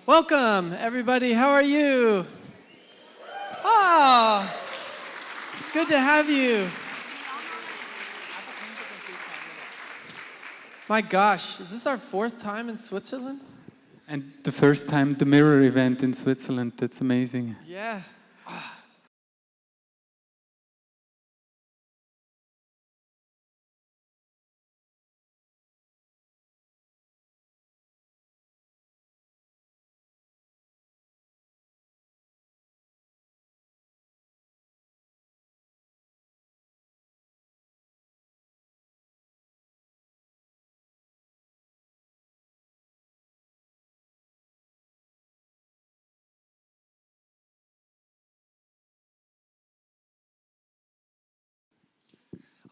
Welcome, everybody. How are you? Oh, it's good to have you. My gosh, is this our 4th time in Switzerland? And the first time the mirror event in Switzerland, that's amazing. Yeah.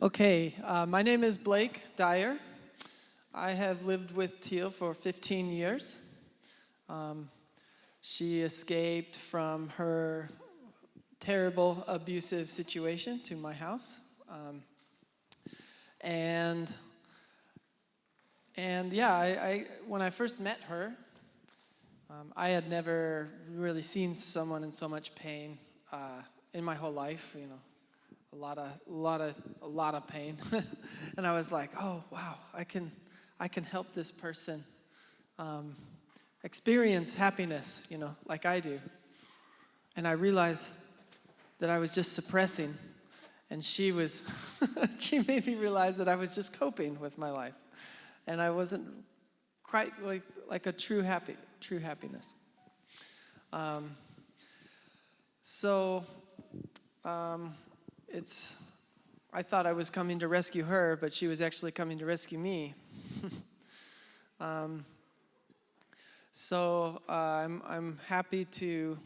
Okay, my name is Blake Dyer. I have lived with Teal for 15 years. She escaped from her terrible abusive situation to my house. And yeah, I when I first met her, I had never really seen someone in so much pain in my whole life. You know, a lot of pain, and I was like, oh wow, I can help this person experience happiness, you know, like I do. And I realized that I was just suppressing, and she was, she made me realize that I was just coping with my life, and I wasn't quite like a true happiness. I thought I was coming to rescue her, but she was actually coming to rescue me. I'm happy to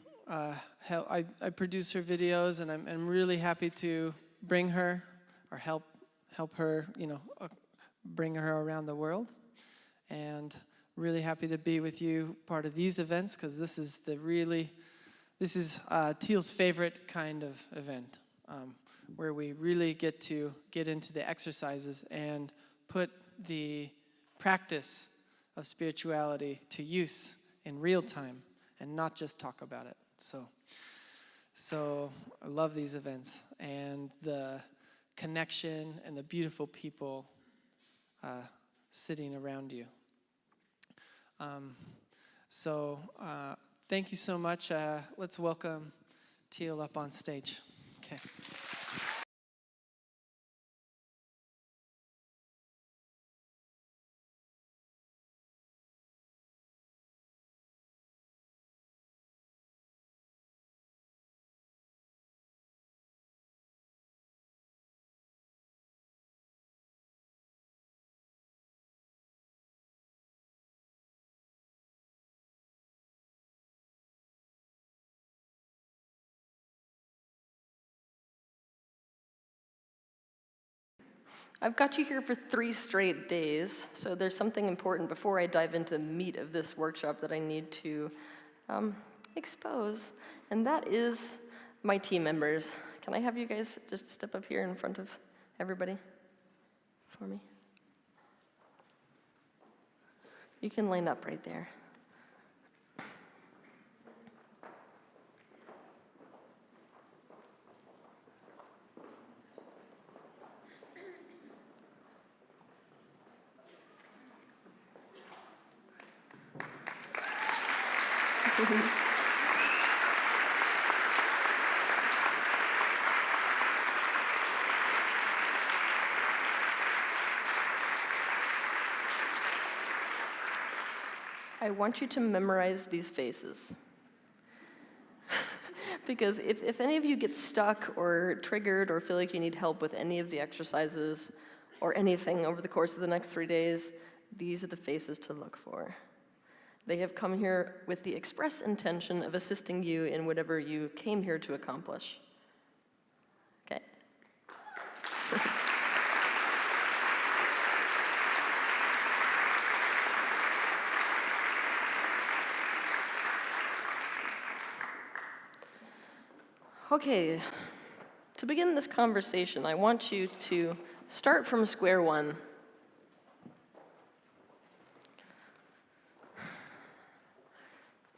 help. I produce her videos, and I'm really happy to bring her or help her, you know, bring her around the world. And really happy to be with you, part of these events, because this is Teal's favorite kind of event, where we really get into the exercises and put the practice of spirituality to use in real time and not just talk about it. So I love these events and the connection and the beautiful people sitting around you. Thank you so much. Let's welcome Teal up on stage. Okay. I've got you here for 3 straight days, so there's something important before I dive into the meat of this workshop that I need to expose, and that is my team members. Can I have you guys just step up here in front of everybody for me? You can line up right there. I want you to memorize these faces. Because if any of you get stuck or triggered or feel like you need help with any of the exercises or anything over the course of the next 3 days, these are the faces to look for. They have come here with the express intention of assisting you in whatever you came here to accomplish. Okay? Okay, to begin this conversation, I want you to start from square one.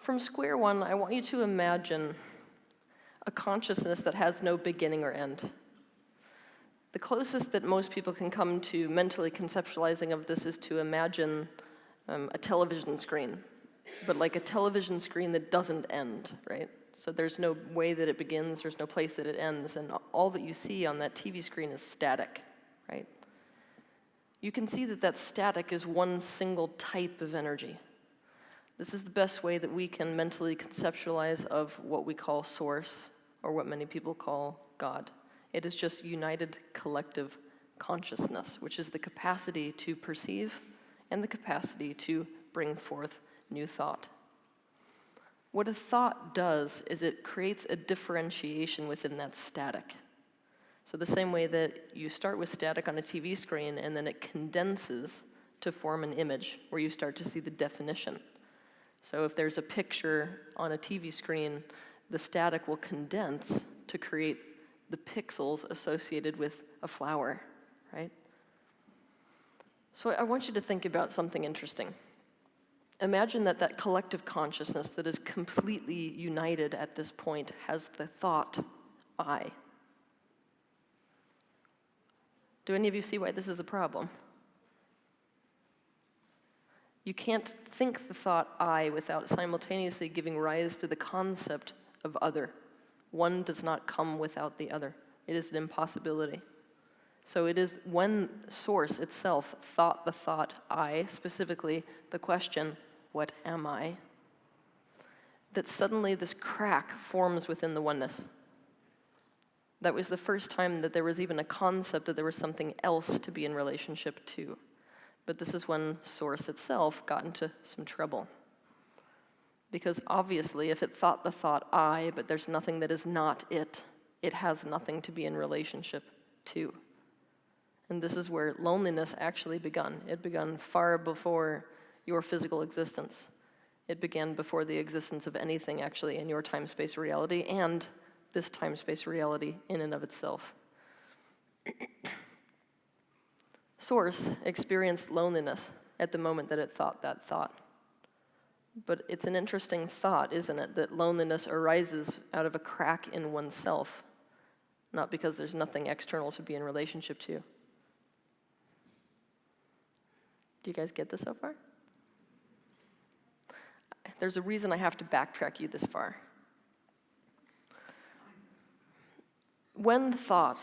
From square one, I want you to imagine a consciousness that has no beginning or end. The closest that most people can come to mentally conceptualizing of this is to imagine a television screen, but like a television screen that doesn't end, right? So there's no way that it begins, there's no place that it ends, and all that you see on that TV screen is static, right? You can see that that static is one single type of energy. This is the best way that we can mentally conceptualize of what we call source, or what many people call God. It is just united collective consciousness, which is the capacity to perceive and the capacity to bring forth new thought. What a thought does is it creates a differentiation within that static. So the same way that you start with static on a TV screen and then it condenses to form an image where you start to see the definition. So if there's a picture on a TV screen, the static will condense to create the pixels associated with a flower, right? So I want you to think about something interesting. Imagine that that collective consciousness that is completely united at this point has the thought, I. Do any of you see why this is a problem? You can't think the thought I without simultaneously giving rise to the concept of other. One does not come without the other. It is an impossibility. So it is when source itself thought the thought I, specifically the question, what am I, that suddenly this crack forms within the oneness. That was the first time that there was even a concept that there was something else to be in relationship to. But this is when source itself got into some trouble. Because obviously, if it thought the thought I, but there's nothing that is not it, it has nothing to be in relationship to. And this is where loneliness actually begun. It began far before your physical existence. It began before the existence of anything actually in your time-space reality and this time-space reality in and of itself. Source experienced loneliness at the moment that it thought that thought. But it's an interesting thought, isn't it, that loneliness arises out of a crack in oneself, not because there's nothing external to be in relationship to. Do you guys get this so far? There's a reason I have to backtrack you this far. When thought,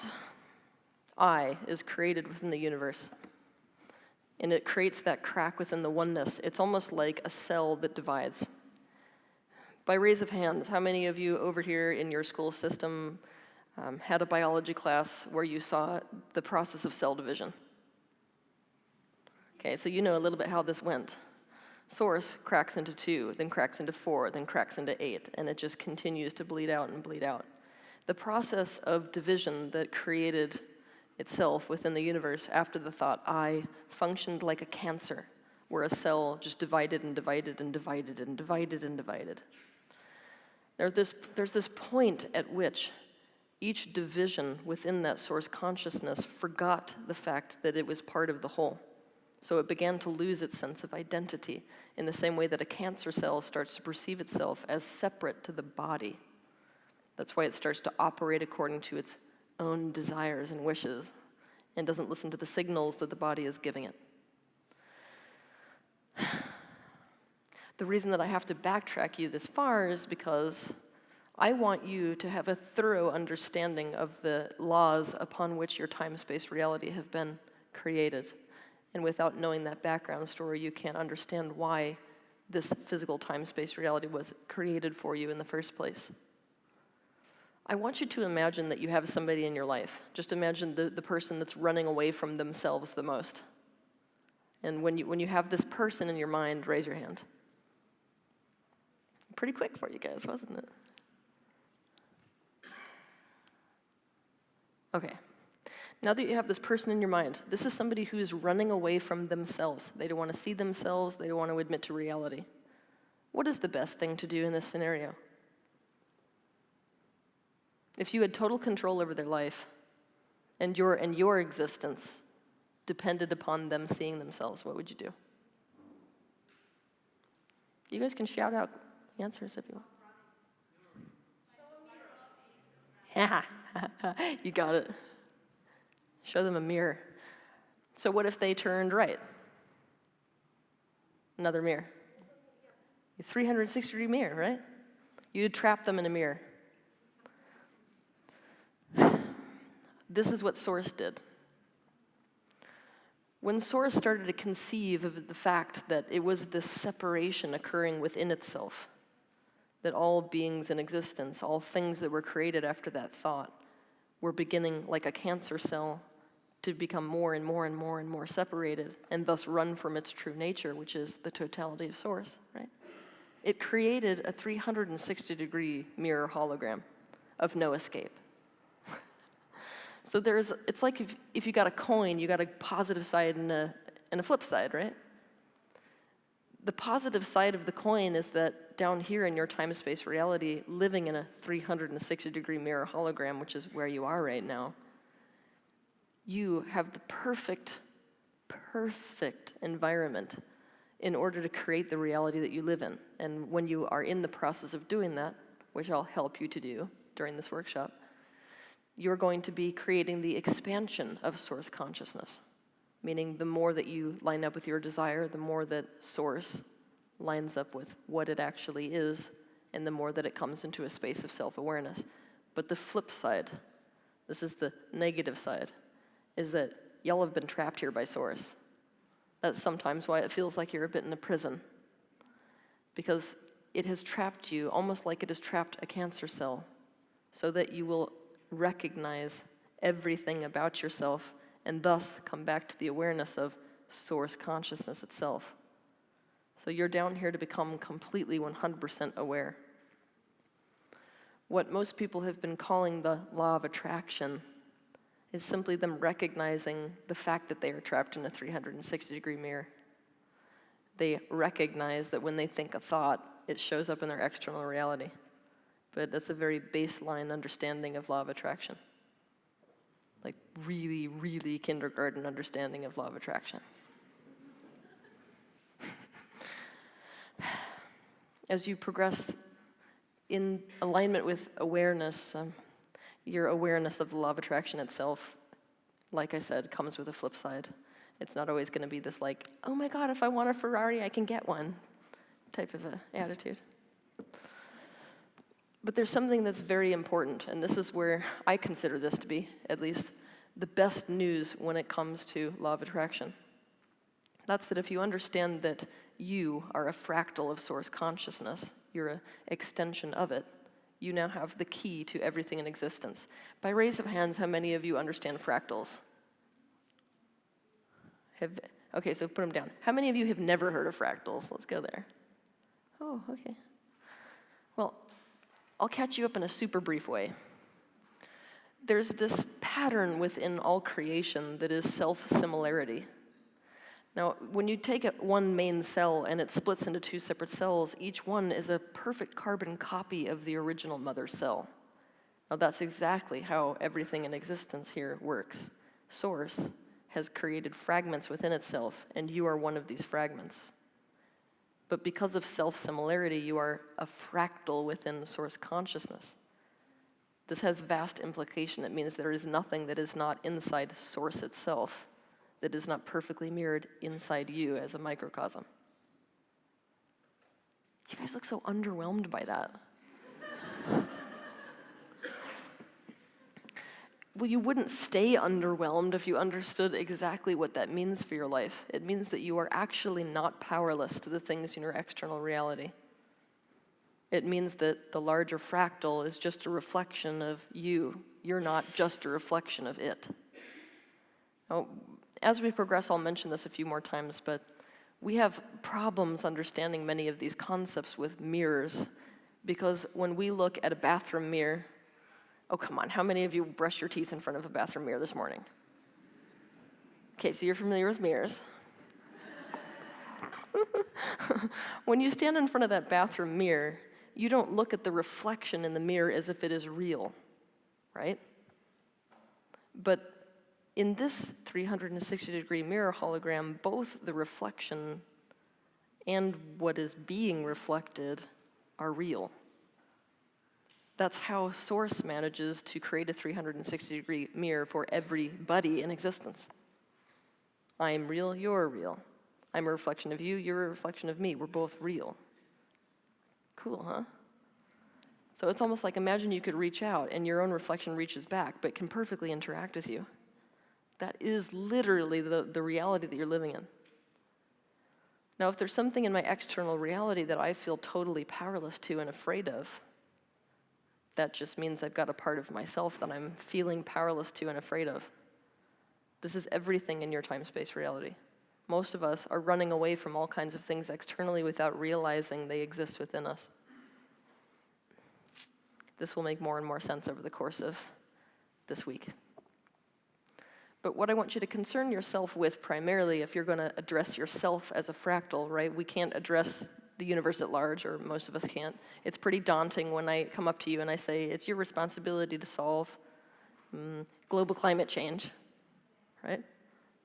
I, is created within the universe, and it creates that crack within the oneness, it's almost like a cell that divides. By raise of hands, how many of you over here in your school system had a biology class where you saw the process of cell division? Okay, so you know a little bit how this went. Source cracks into 2, then cracks into 4, then cracks into 8, and it just continues to bleed out and bleed out. The process of division that created itself within the universe after the thought I functioned like a cancer, where a cell just divided and divided and divided and divided and divided. There's this point at which each division within that source consciousness forgot the fact that it was part of the whole. So it began to lose its sense of identity in the same way that a cancer cell starts to perceive itself as separate to the body. That's why it starts to operate according to its own desires and wishes and doesn't listen to the signals that the body is giving it. The reason that I have to backtrack you this far is because I want you to have a thorough understanding of the laws upon which your time-space reality have been created. And without knowing that background story, you can't understand why this physical time-space reality was created for you in the first place. I want you to imagine that you have somebody in your life. Just imagine the person that's running away from themselves the most. And when you have this person in your mind, raise your hand. Pretty quick for you guys, wasn't it? Okay. Now that you have this person in your mind, this is somebody who is running away from themselves. They don't want to see themselves. They don't want to admit to reality. What is the best thing to do in this scenario? If you had total control over their life and your existence depended upon them seeing themselves, what would you do? You guys can shout out answers if you want. You got it. Show them a mirror. So what if they turned right? Another mirror. A 360-degree mirror, right? You'd trap them in a mirror. This is what Source did. When Source started to conceive of the fact that it was this separation occurring within itself, that all beings in existence, all things that were created after that thought, were beginning, like a cancer cell, to become more and more and more and more separated, and thus run from its true nature, which is the totality of Source, right? It created a 360-degree mirror hologram of no escape. So it's like if you got a coin, you got a positive side and a flip side, right? The positive side of the coin is that down here in your time-space reality, living in a 360-degree mirror hologram, which is where you are right now, you have the perfect environment in order to create the reality that you live in. And when you are in the process of doing that, which I'll help you to do during this workshop, you're going to be creating the expansion of Source consciousness, meaning the more that you line up with your desire, the more that Source lines up with what it actually is, and the more that it comes into a space of self-awareness. But the flip side, this is the negative side, is that y'all have been trapped here by Source. That's sometimes why it feels like you're a bit in a prison, because it has trapped you almost like it has trapped a cancer cell, so that you will recognize everything about yourself and thus come back to the awareness of Source consciousness itself. So you're down here to become completely 100% aware. What most people have been calling the law of attraction is simply them recognizing the fact that they are trapped in a 360-degree mirror. They recognize that when they think a thought, it shows up in their external reality. But that's a very baseline understanding of law of attraction. Like really, really kindergarten understanding of law of attraction. As you progress in alignment with awareness, your awareness of the law of attraction itself, like I said, comes with a flip side. It's not always going to be this like, oh my God, if I want a Ferrari, I can get one type of a attitude. But there's something that's very important, and this is where I consider this to be, at least, the best news when it comes to law of attraction. That's that if you understand that you are a fractal of Source consciousness, you're an extension of it, you now have the key to everything in existence. By raise of hands, how many of you understand fractals? Okay, so put them down. How many of you have never heard of fractals? Let's go there. Oh, okay. Well, I'll catch you up in a super brief way. There's this pattern within all creation that is self-similarity. Now, when you take one main cell and it splits into two separate cells, each one is a perfect carbon copy of the original mother cell. Now, that's exactly how everything in existence here works. Source has created fragments within itself, and you are one of these fragments. But because of self-similarity, you are a fractal within Source consciousness. This has vast implication. It means there is nothing that is not inside Source itself, that is not perfectly mirrored inside you as a microcosm. You guys look so underwhelmed by that. Well, you wouldn't stay underwhelmed if you understood exactly what that means for your life. It means that you are actually not powerless to the things in your external reality. It means that the larger fractal is just a reflection of you. You're not just a reflection of it. Now, as we progress, I'll mention this a few more times, but we have problems understanding many of these concepts with mirrors, because when we look at a bathroom mirror, oh, come on, how many of you brush your teeth in front of a bathroom mirror this morning? Okay, so you're familiar with mirrors. When you stand in front of that bathroom mirror, you don't look at the reflection in the mirror as if it is real, right? But in this 360-degree mirror hologram, both the reflection and what is being reflected are real. That's how Source manages to create a 360-degree mirror for everybody in existence. I'm real, you're real. I'm a reflection of you, you're a reflection of me. We're both real. Cool, huh? So it's almost like, imagine you could reach out and your own reflection reaches back, but can perfectly interact with you. That is literally the reality that you're living in. Now, if there's something in my external reality that I feel totally powerless to and afraid of, that just means I've got a part of myself that I'm feeling powerless to and afraid of. This is everything in your time-space reality. Most of us are running away from all kinds of things externally without realizing they exist within us. This will make more and more sense over the course of this week. But what I want you to concern yourself with primarily, if you're going to address yourself as a fractal, right? We can't address the universe at large, or most of us can't. It's pretty daunting when I come up to you and I say, it's your responsibility to solve global climate change, right?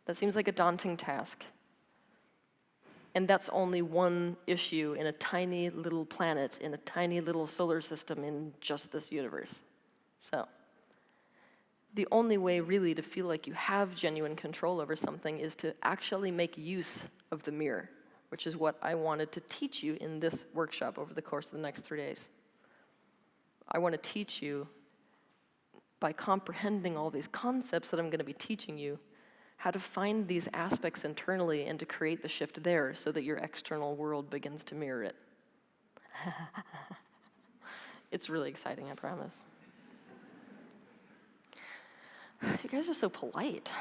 That seems like a daunting task. And that's only one issue in a tiny little planet, in a tiny little solar system in just this universe. So, the only way really to feel like you have genuine control over something is to actually make use of the mirror, which is what I wanted to teach you in this workshop over the course of the next 3 days. I want to teach you, by comprehending all these concepts that I'm going to be teaching you, how to find these aspects internally and to create the shift there so that your external world begins to mirror it. It's really exciting, I promise. You guys are so polite.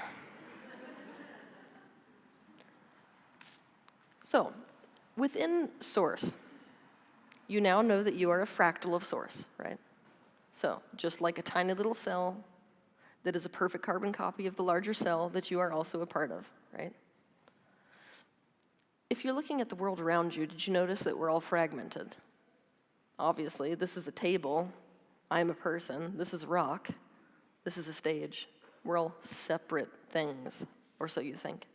So, within Source, you now know that you are a fractal of Source, right? So, just like a tiny little cell that is a perfect carbon copy of the larger cell that you are also a part of, right? If you're looking at the world around you, did you notice that we're all fragmented? Obviously, this is a table, I'm a person, this is a rock, this is a stage. We're all separate things, or so you think.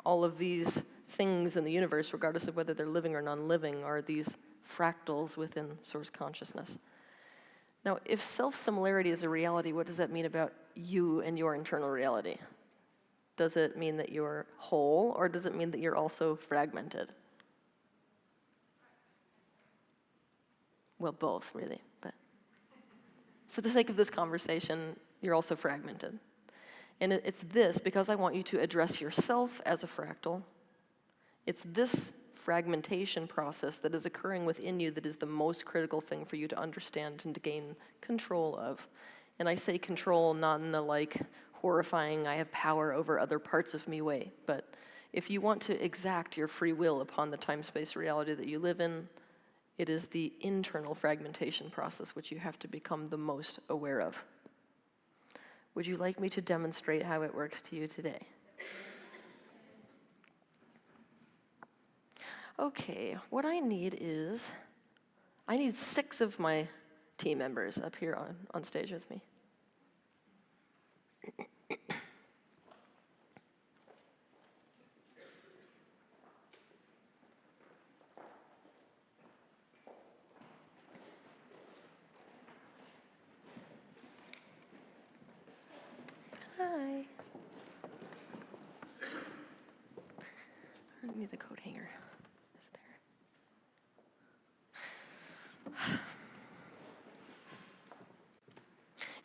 All of these things in the universe, regardless of whether they're living or non-living, are these fractals within Source consciousness. Now, if self-similarity is a reality, what does that mean about you and your internal reality? Does it mean that you're whole, or does it mean that you're also fragmented? Well, both, really. But for the sake of this conversation, you're also fragmented. And it's this, because I want you to address yourself as a fractal, it's this fragmentation process that is occurring within you that is the most critical thing for you to understand and to gain control of. And I say control not in the like horrifying, I have power over other parts of me way, but if you want to exact your free will upon the time-space reality that you live in, it is the internal fragmentation process which you have to become the most aware of. Would you like me to demonstrate how it works to you today? Okay, what I need is, I need 6 of my team members up here on stage with me. Hi. I need the coat hanger. Is it there?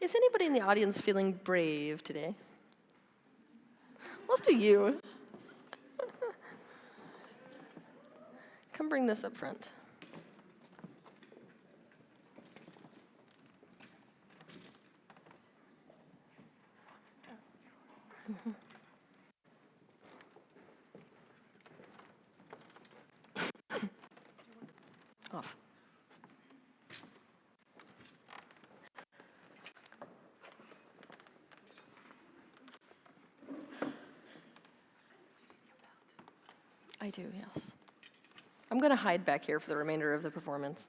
Is anybody in the audience feeling brave today? Let's do you. Come bring this up front. Off. I do, yes. I'm going to hide back here for the remainder of the performance.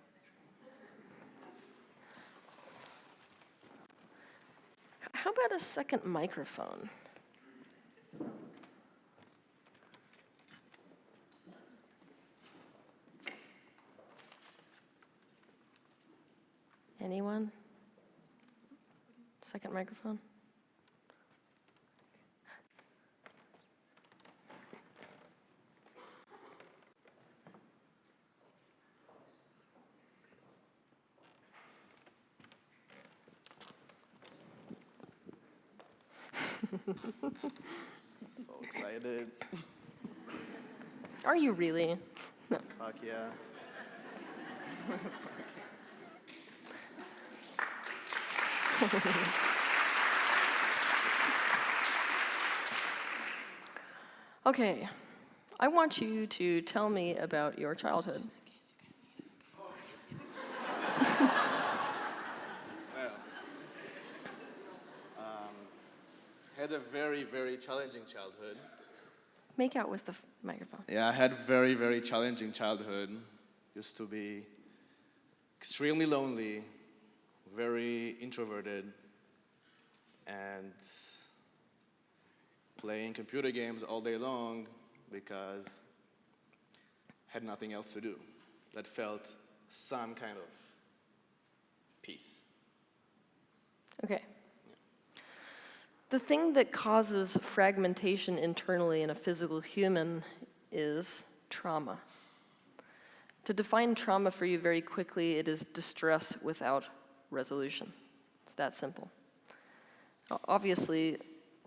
How about a second microphone? Anyone? Second microphone. So excited. Are you really? No. Fuck yeah. Okay, I want you to tell me about your childhood. Well, had a very, very challenging childhood. Make out with the microphone. Yeah, I had very, very challenging childhood. Used to be extremely lonely, very introverted, and playing computer games all day long because I had nothing else to do that felt some kind of peace. Okay. The thing that causes fragmentation internally in a physical human is trauma. To define trauma for you very quickly, it is distress without resolution. It's that simple. Obviously,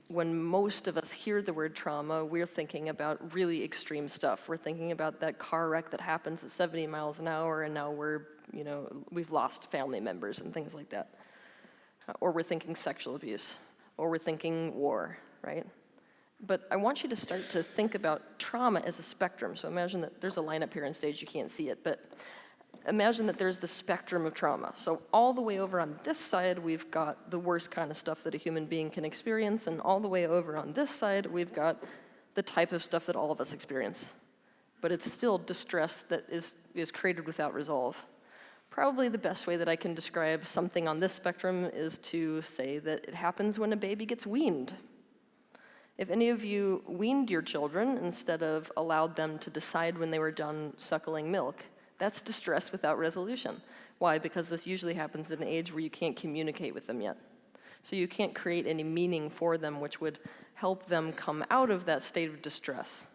when most of us hear the word trauma, we're thinking about really extreme stuff. We're thinking about that car wreck that happens at 70 miles an hour and now we've lost family members and things like that. Or we're thinking sexual abuse, or we're thinking war, right? But I want you to start to think about trauma as a spectrum. So imagine that there's a line up here on stage, you can't see it, but imagine that there's the spectrum of trauma. So all the way over on this side, we've got the worst kind of stuff that a human being can experience, and all the way over on this side, we've got the type of stuff that all of us experience. But it's still distress that is created without resolve. Probably the best way that I can describe something on this spectrum is to say that it happens when a baby gets weaned. If any of you weaned your children instead of allowed them to decide when they were done suckling milk, that's distress without resolution. Why? Because this usually happens at an age where you can't communicate with them yet. So you can't create any meaning for them which would help them come out of that state of distress.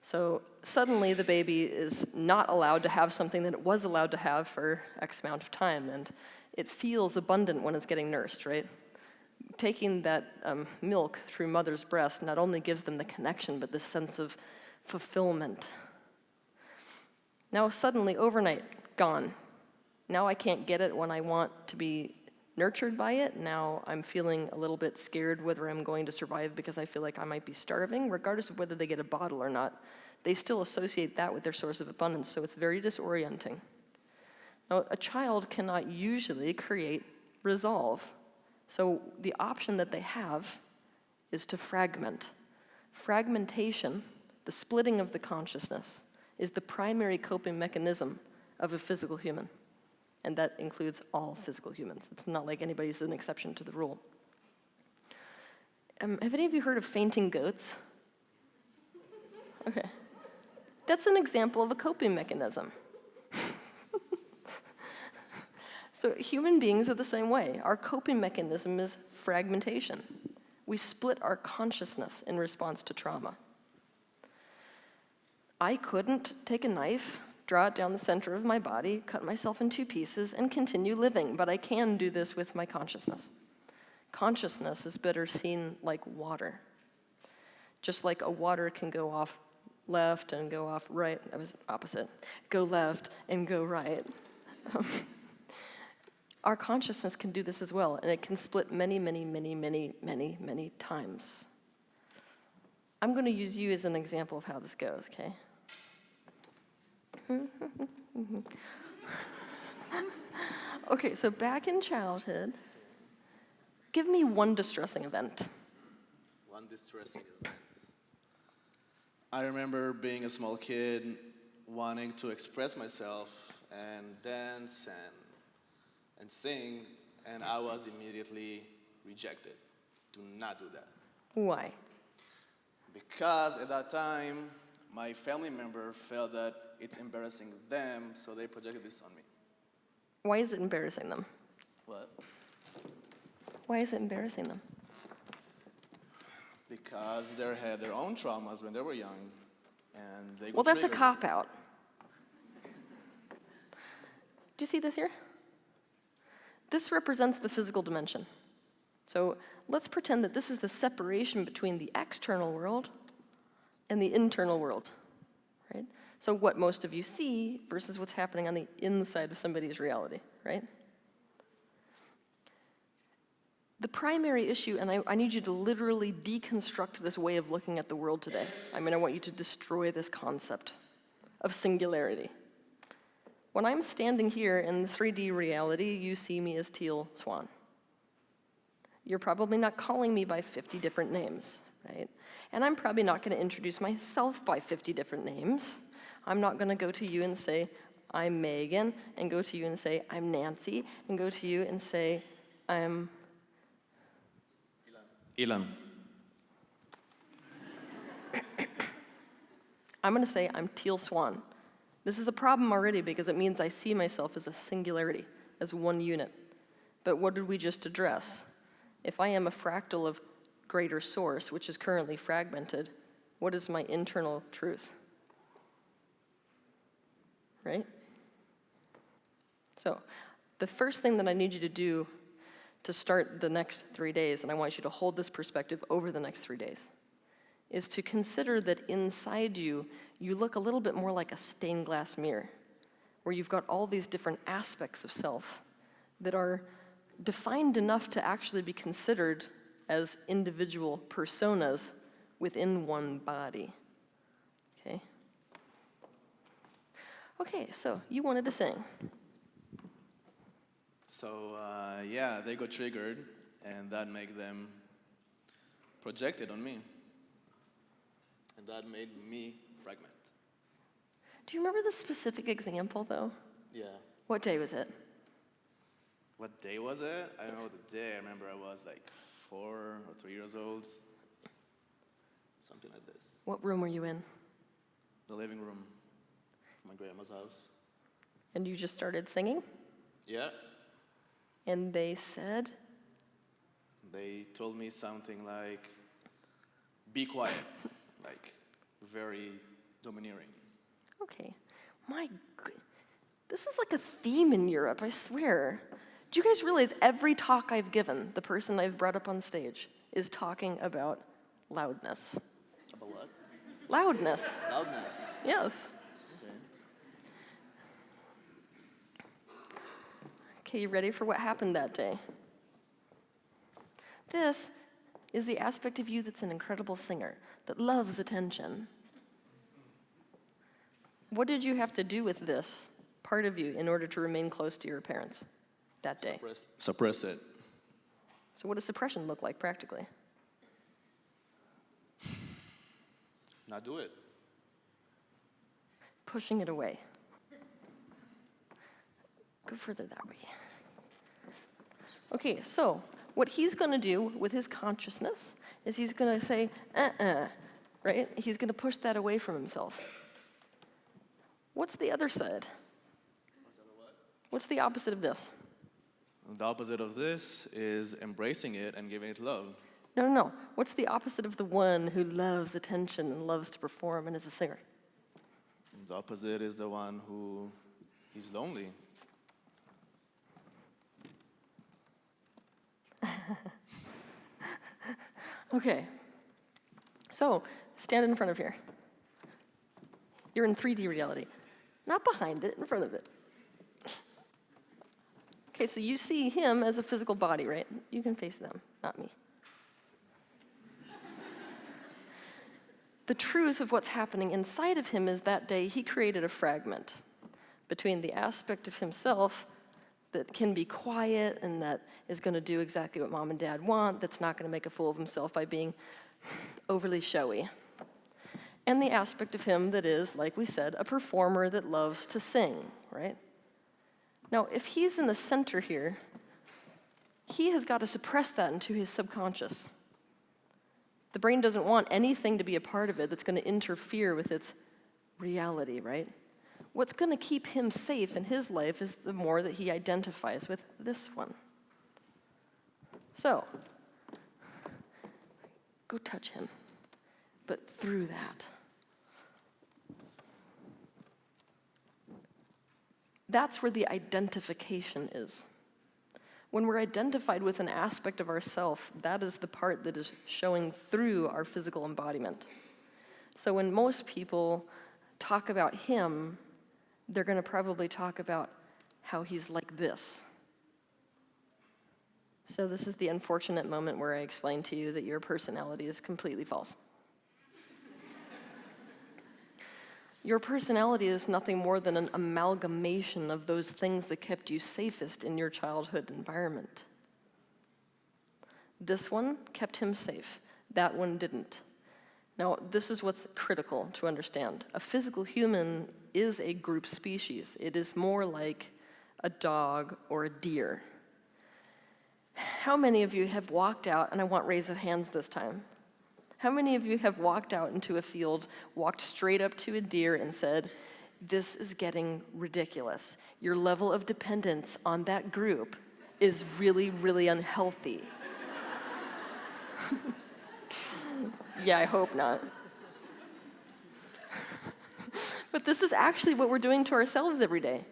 So suddenly the baby is not allowed to have something that it was allowed to have for X amount of time, and it feels abundant when it's getting nursed, right? Taking that milk through mother's breast not only gives them the connection, but this sense of fulfillment. Now suddenly, overnight, gone. Now I can't get it when I want to be nurtured by it. Now I'm feeling a little bit scared whether I'm going to survive because I feel like I might be starving. Regardless of whether they get a bottle or not, they still associate that with their source of abundance, so it's very disorienting. Now, a child cannot usually create resolve. So the option that they have is to fragment. Fragmentation, the splitting of the consciousness, is the primary coping mechanism of a physical human. And that includes all physical humans. It's not like anybody's an exception to the rule. Have any of you heard of fainting goats? Okay. That's an example of a coping mechanism. So human beings are the same way. Our coping mechanism is fragmentation. We split our consciousness in response to trauma. I couldn't take a knife, draw it down the center of my body, cut myself in 2 pieces, and continue living, but I can do this with my consciousness. Consciousness is better seen like water. Just like a water can go off left and go off right, that was opposite, go left and go right. Our consciousness can do this as well, and it can split many, many, many, many, many, many times. I'm going to use you as an example of how this goes, okay? Okay, so back in childhood, give me one distressing event. One distressing event. I remember being a small kid, wanting to express myself and dance and sing, and I was immediately rejected. Do not do that. Why? Because at that time, my family member felt that it's embarrassing them, so they projected this on me. Why is it embarrassing them? What? Why is it embarrassing them? Because they had their own traumas when they were young, and they Well, got that's a triggered. cop-out. Do you see this here? This represents the physical dimension. So let's pretend that this is the separation between the external world and the internal world, right? So what most of you see versus what's happening on the inside of somebody's reality, right? The primary issue, and I need you to literally deconstruct this way of looking at the world today. I want you to destroy this concept of singularity. When I'm standing here in the 3D reality, you see me as Teal Swan. You're probably not calling me by 50 different names, right? And I'm probably not going to introduce myself by 50 different names. I'm not going to go to you and say, I'm Megan, and go to you and say, I'm Nancy, and go to you and say, I'm Ilan. I'm going to say I'm Teal Swan. This is a problem already because it means I see myself as a singularity, as one unit. But what did we just address? If I am a fractal of greater source, which is currently fragmented, what is my internal truth? Right? So, the first thing that I need you to do to start the next 3 days, and I want you to hold this perspective over the next 3 days, is to consider that inside you, you look a little bit more like a stained glass mirror, where you've got all these different aspects of self that are defined enough to actually be considered as individual personas within one body. Okay? Okay, so you wanted to sing. So, yeah, they got triggered, and that made them project it on me. And that made me fragment. Do you remember the specific example, though? Yeah. What day was it? What day was it? I don't know the day. I remember I was like 4 or 3 years old. Something like this. What room were you in? The living room of my grandma's house. And you just started singing? Yeah. And they said? They told me something like, be quiet. Like, very domineering. Okay. This is like a theme in Europe, I swear. Do you guys realize every talk I've given, the person I've brought up on stage, is talking about loudness? About what? Loudness. Loudness. Yes. Okay. Okay, you ready for what happened that day? This is the aspect of you that's an incredible singer, that loves attention. What did you have to do with this part of you in order to remain close to your parents that day? Suppress it. So what does suppression look like practically? Not do it. Pushing it away. Go further that way. Okay, so what he's going to do with his consciousness is he's going to say, right? He's going to push that away from himself. What's the other side? What's the opposite of this? The opposite of this is embracing it and giving it love. No. What's the opposite of the one who loves attention and loves to perform and is a singer? The opposite is the one who is lonely. Okay. So, stand in front of here. You're in 3D reality. Not behind it, in front of it. Okay, so you see him as a physical body, right? You can face them, not me. The truth of what's happening inside of him is that day he created a fragment between the aspect of himself that can be quiet and that is going to do exactly what mom and dad want, that's not going to make a fool of himself by being overly showy. And the aspect of him that is, like we said, a performer that loves to sing, right? Now, if he's in the center here, he has got to suppress that into his subconscious. The brain doesn't want anything to be a part of it that's going to interfere with its reality, right? What's going to keep him safe in his life is the more that he identifies with this one. So, go touch him, but through that. That's where the identification is. When we're identified with an aspect of ourself, that is the part that is showing through our physical embodiment. So when most people talk about him, they're going to probably talk about how he's like this. So this is the unfortunate moment where I explain to you that your personality is completely false. Your personality is nothing more than an amalgamation of those things that kept you safest in your childhood environment. This one kept him safe. That one didn't. Now, this is what's critical to understand. A physical human is a group species. It is more like a dog or a deer. How many of you have walked out, and I want raise of hands this time, how many of you have walked out into a field, walked straight up to a deer and said, "This is getting ridiculous. Your level of dependence on that group is really, really unhealthy"? Yeah, I hope not. But this is actually what we're doing to ourselves every day.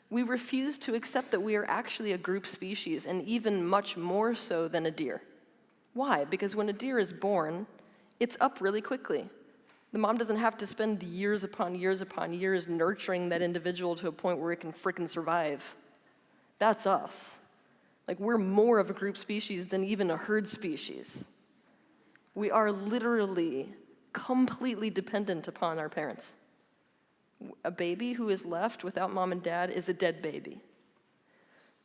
We refuse to accept that we are actually a group species, and even much more so than a deer. Why? Because when a deer is born, it's up really quickly. The mom doesn't have to spend years upon years upon years nurturing that individual to a point where it can frickin' survive. That's us. Like, we're more of a group species than even a herd species. We are literally completely dependent upon our parents. A baby who is left without mom and dad is a dead baby.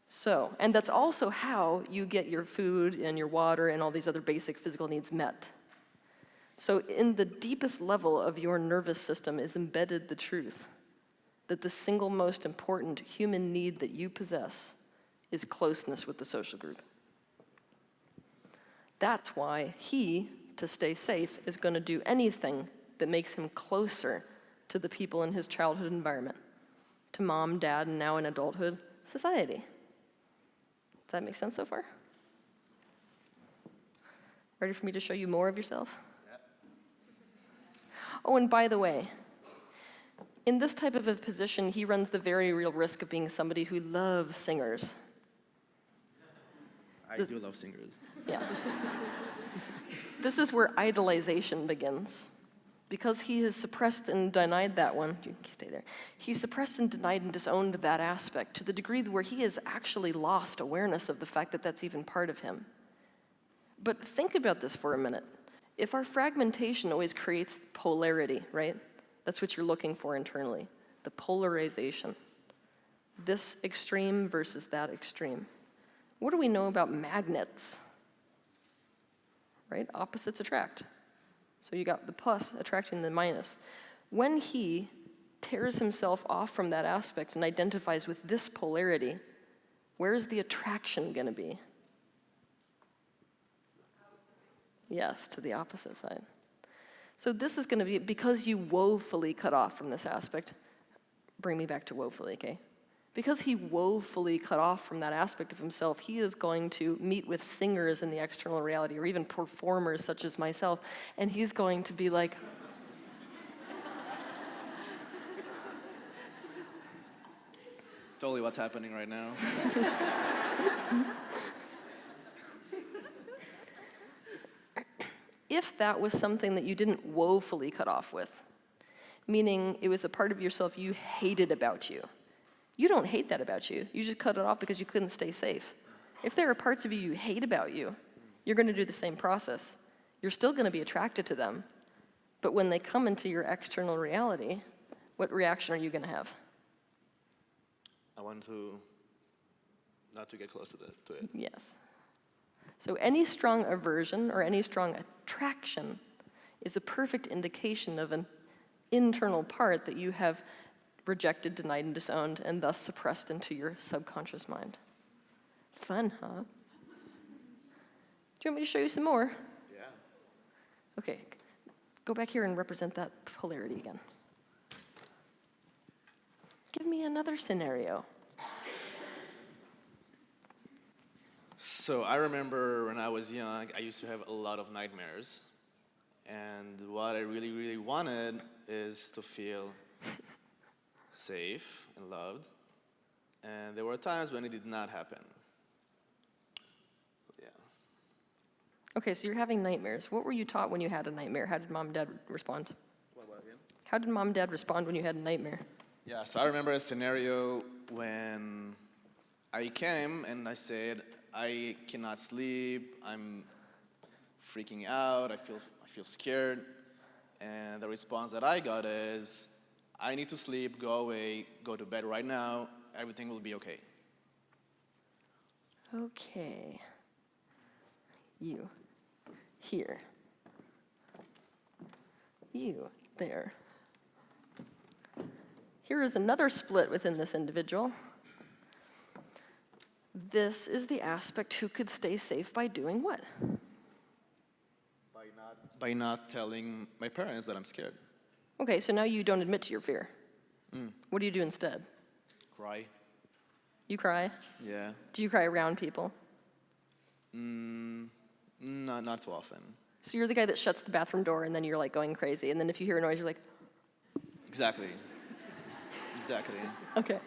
So, and that's also how you get your food and your water and all these other basic physical needs met. So in the deepest level of your nervous system is embedded the truth that the single most important human need that you possess is closeness with the social group. That's why he, to stay safe, is going to do anything that makes him closer to the people in his childhood environment, to mom, dad, and now in adulthood, society. Does that make sense so far? Ready for me to show you more of yourself? Oh, and by the way, in this type of a position, he runs the very real risk of being somebody who loves singers. I do love singers. Yeah. This is where idolization begins. Because he has suppressed and denied that one, you can stay there. He suppressed and denied and disowned that aspect to the degree where he has actually lost awareness of the fact that that's even part of him. But think about this for a minute. If our fragmentation always creates polarity, right? That's what you're looking for internally, the polarization. This extreme versus that extreme. What do we know about magnets? Right? Opposites attract. So you got the plus attracting the minus. When he tears himself off from that aspect and identifies with this polarity, where's the attraction going to be? Yes, to the opposite side. So this is going to be, because you woefully cut off from this aspect, bring me back to woefully, okay? Because he woefully cut off from that aspect of himself, he is going to meet with singers in the external reality, or even performers such as myself, and he's going to be like, Totally what's happening right now. if that was something that you didn't woefully cut off with, meaning it was a part of yourself you hated about you, you don't hate that about you. You just cut it off because you couldn't stay safe. If there are parts of you hate about you, you're going to do the same process. You're still going to be attracted to them. But when they come into your external reality, what reaction are you going to have? I want to not to get close to it. Yes. So any strong aversion or any strong attraction is a perfect indication of an internal part that you have rejected, denied, and disowned, and thus suppressed into your subconscious mind. Fun, huh? Do you want me to show you some more? Yeah. Okay, go back here and represent that polarity again. Give me another scenario. So I remember when I was young, I used to have a lot of nightmares. And what I really, really wanted is to feel safe and loved. And there were times when it did not happen. Yeah. Okay, so you're having nightmares. What were you taught when you had a nightmare? How did mom and dad respond? What about again? How did mom and dad respond when you had a nightmare? Yeah, so I remember a scenario when I came and I said, I cannot sleep, I'm freaking out, I feel scared. And the response that I got is, I need to sleep, go away, go to bed right now, everything will be okay. Okay. You. Here. You. There. Here is another split within this individual. This is the aspect who could stay safe by doing what? By not telling my parents that I'm scared. Okay, so now you don't admit to your fear. What do you do instead? Cry. You cry? Yeah. Do you cry around people? Not too often. So you're the guy that shuts the bathroom door and then you're like going crazy, and then if you hear a noise, you're like, Exactly. Exactly. okay.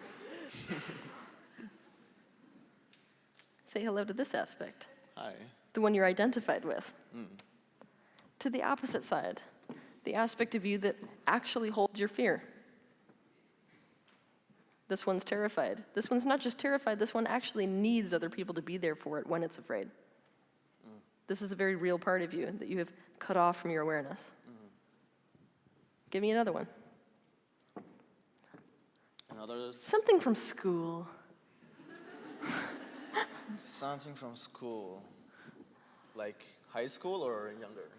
Say hello to this aspect, Hi. the one you're identified with. To the opposite side, the aspect of you that actually holds your fear. This one's terrified. This one's not just terrified, this one actually needs other people to be there for it when it's afraid. This is a very real part of you that you have cut off from your awareness. Give me another one. Another Something from school. something from school. Like high school or younger?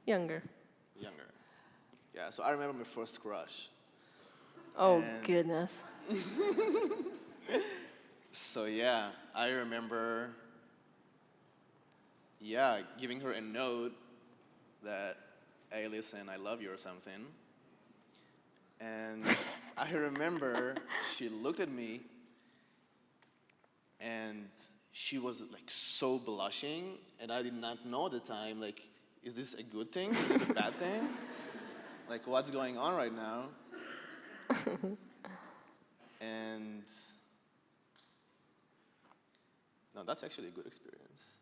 Younger. Younger. Yeah, so I remember my first crush. Oh, And- goodness. So yeah, I remember giving her a note that, hey, listen, I love you or something. And I remember she looked at me and she was like so blushing, and I did not know at the time, like, is this a good thing? Is it a bad thing? Like, what's going on right now? And no, that's actually a good experience.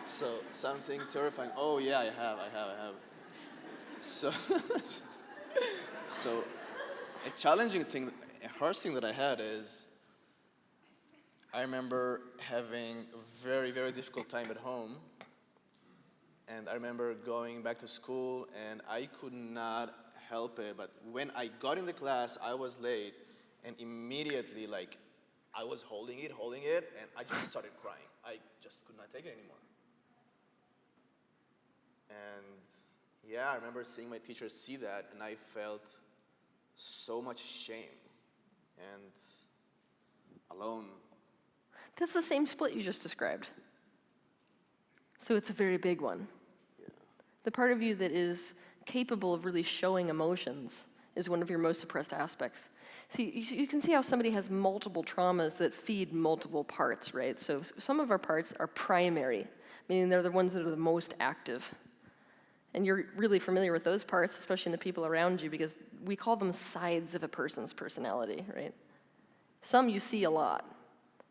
So something terrifying. Oh yeah, I have. So, so a challenging thing, a harsh thing that I had is, I remember having a very, very difficult time at home. And I remember going back to school and I could not help it, but when I got in the class, I was late, and immediately, like, I was holding it, and I just started crying. I just could not take it anymore. And yeah, I remember seeing my teacher see that, and I felt so much shame and alone. That's the same split you just described. So it's a very big one. Yeah. The part of you that is capable of really showing emotions is one of your most suppressed aspects. See, you can see how somebody has multiple traumas that feed multiple parts, right? So some of our parts are primary, meaning they're the ones that are the most active. And you're really familiar with those parts, especially in the people around you, because we call them sides of a person's personality, right? Some you see a lot.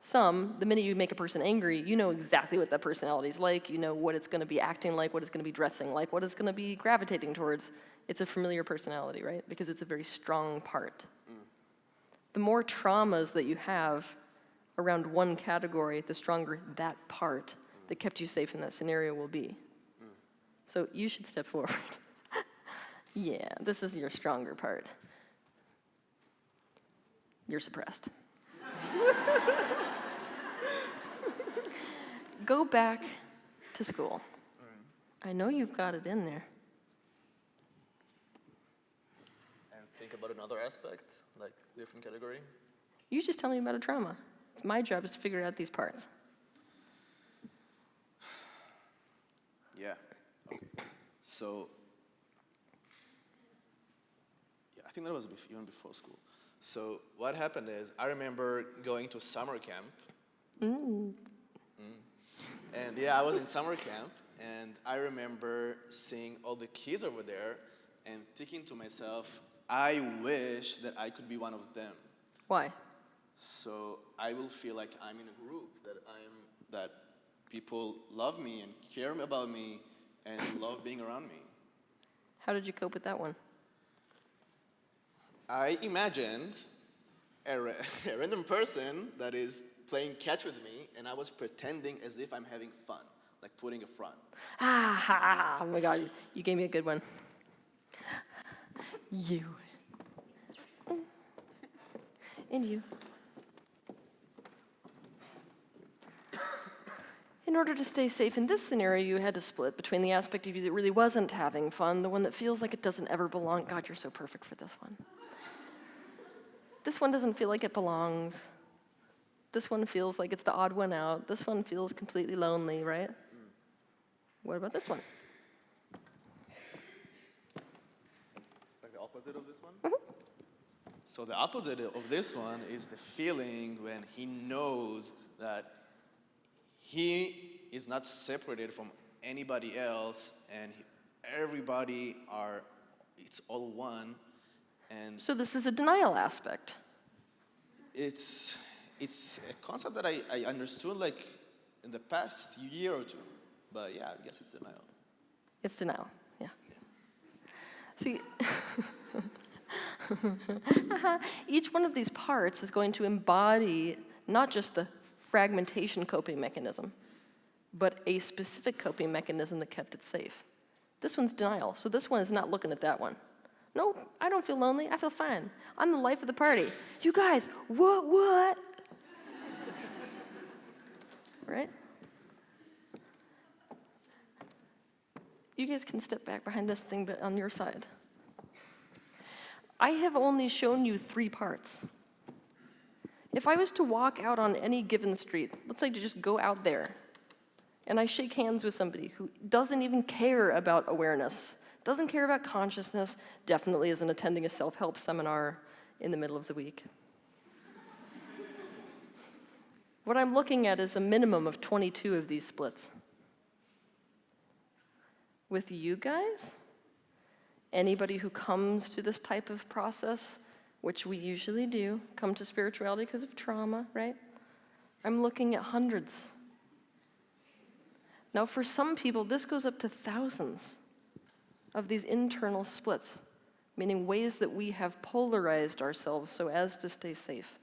Some, the minute you make a person angry, you know exactly what that personality is like, you know what it's going to be acting like, what it's going to be dressing like, what it's going to be gravitating towards. It's a familiar personality, right? Because it's a very strong part. The more traumas that you have around one category, the stronger that part that kept you safe in that scenario will be. So you should step forward. Yeah, this is your stronger part. You're suppressed. Go back to school. I know you've got it in there. And think about another aspect, like different category. You just tell me about a trauma. It's my job is to figure out these parts. Yeah. Okay. So, yeah, I think that was even before school. So what happened is, I remember going to summer camp And yeah, I was in summer camp, and I remember seeing all the kids over there and thinking to myself, I wish that I could be one of them. Why? So I will feel like I'm in a group, that people love me and care about me and love being around me. How did you cope with that one? I imagined a random person that is playing catch with me, and I was pretending as if I'm having fun, like putting a front. Oh my God, you gave me a good one. You. And you. In order to stay safe in this scenario, you had to split between the aspect of you that really wasn't having fun, the one that feels like it doesn't ever belong. God, you're so perfect for this one. This one doesn't feel like it belongs. This one feels like it's the odd one out. This one feels completely lonely, right? What about this one? Like the opposite of this one? So the opposite of this one is the feeling when he knows that he is not separated from anybody else, and everybody it's all one. And So this is a denial aspect. it's a concept that I understood like in the past year or two. But yeah, I guess it's denial. It's denial, yeah. See, each one of these parts is going to embody not just the fragmentation coping mechanism, but a specific coping mechanism that kept it safe. This one's denial, so this one is not looking at that one. No, I don't feel lonely, I feel fine. I'm the life of the party. You guys, what? Right? You guys can step back behind this thing, but on your side. I have only shown you 3 parts. If I was to walk out on any given street, let's say to just go out there, and I shake hands with somebody who doesn't even care about awareness, doesn't care about consciousness, definitely isn't attending a self-help seminar in the middle of the week. What I'm looking at is a minimum of 22 of these splits. With you guys, anybody who comes to this type of process, which we usually do, come to spirituality because of trauma, right? I'm looking at hundreds. Now, for some people, this goes up to thousands of these internal splits, meaning ways that we have polarized ourselves so as to stay safe.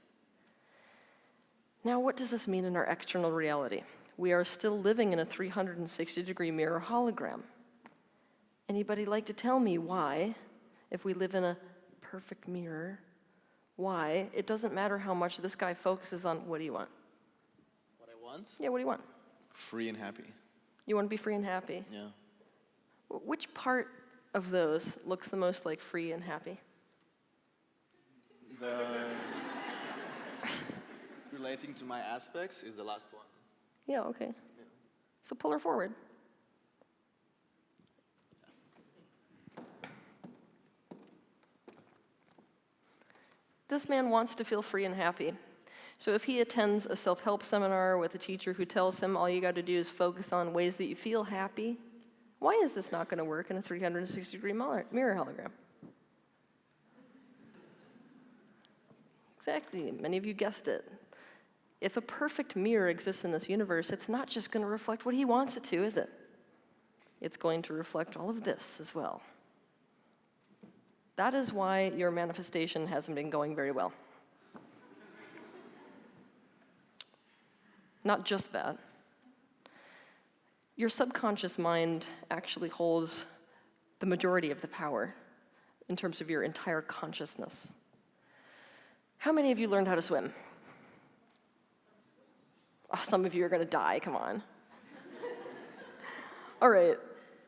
Now, what does this mean in our external reality? We are still living in a 360-degree mirror hologram. Anybody like to tell me why, if we live in a perfect mirror, why it doesn't matter how much this guy focuses on what do you want? What I want? Yeah, what do you want? Free and happy. You want to be free and happy? Yeah. Which part of those looks the most like free and happy? The relating to my aspects is the last one. Yeah, okay. So pull her forward. This man wants to feel free and happy. So if he attends a self-help seminar with a teacher who tells him all you got to do is focus on ways that you feel happy, why is this not going to work in a 360-degree mirror hologram? Exactly, many of you guessed it. If a perfect mirror exists in this universe, it's not just going to reflect what he wants it to, is it? It's going to reflect all of this as well. That is why your manifestation hasn't been going very well. Not just that. Your subconscious mind actually holds the majority of the power in terms of your entire consciousness. How many of you learned how to swim? Oh, some of you are going to die, come on. All right,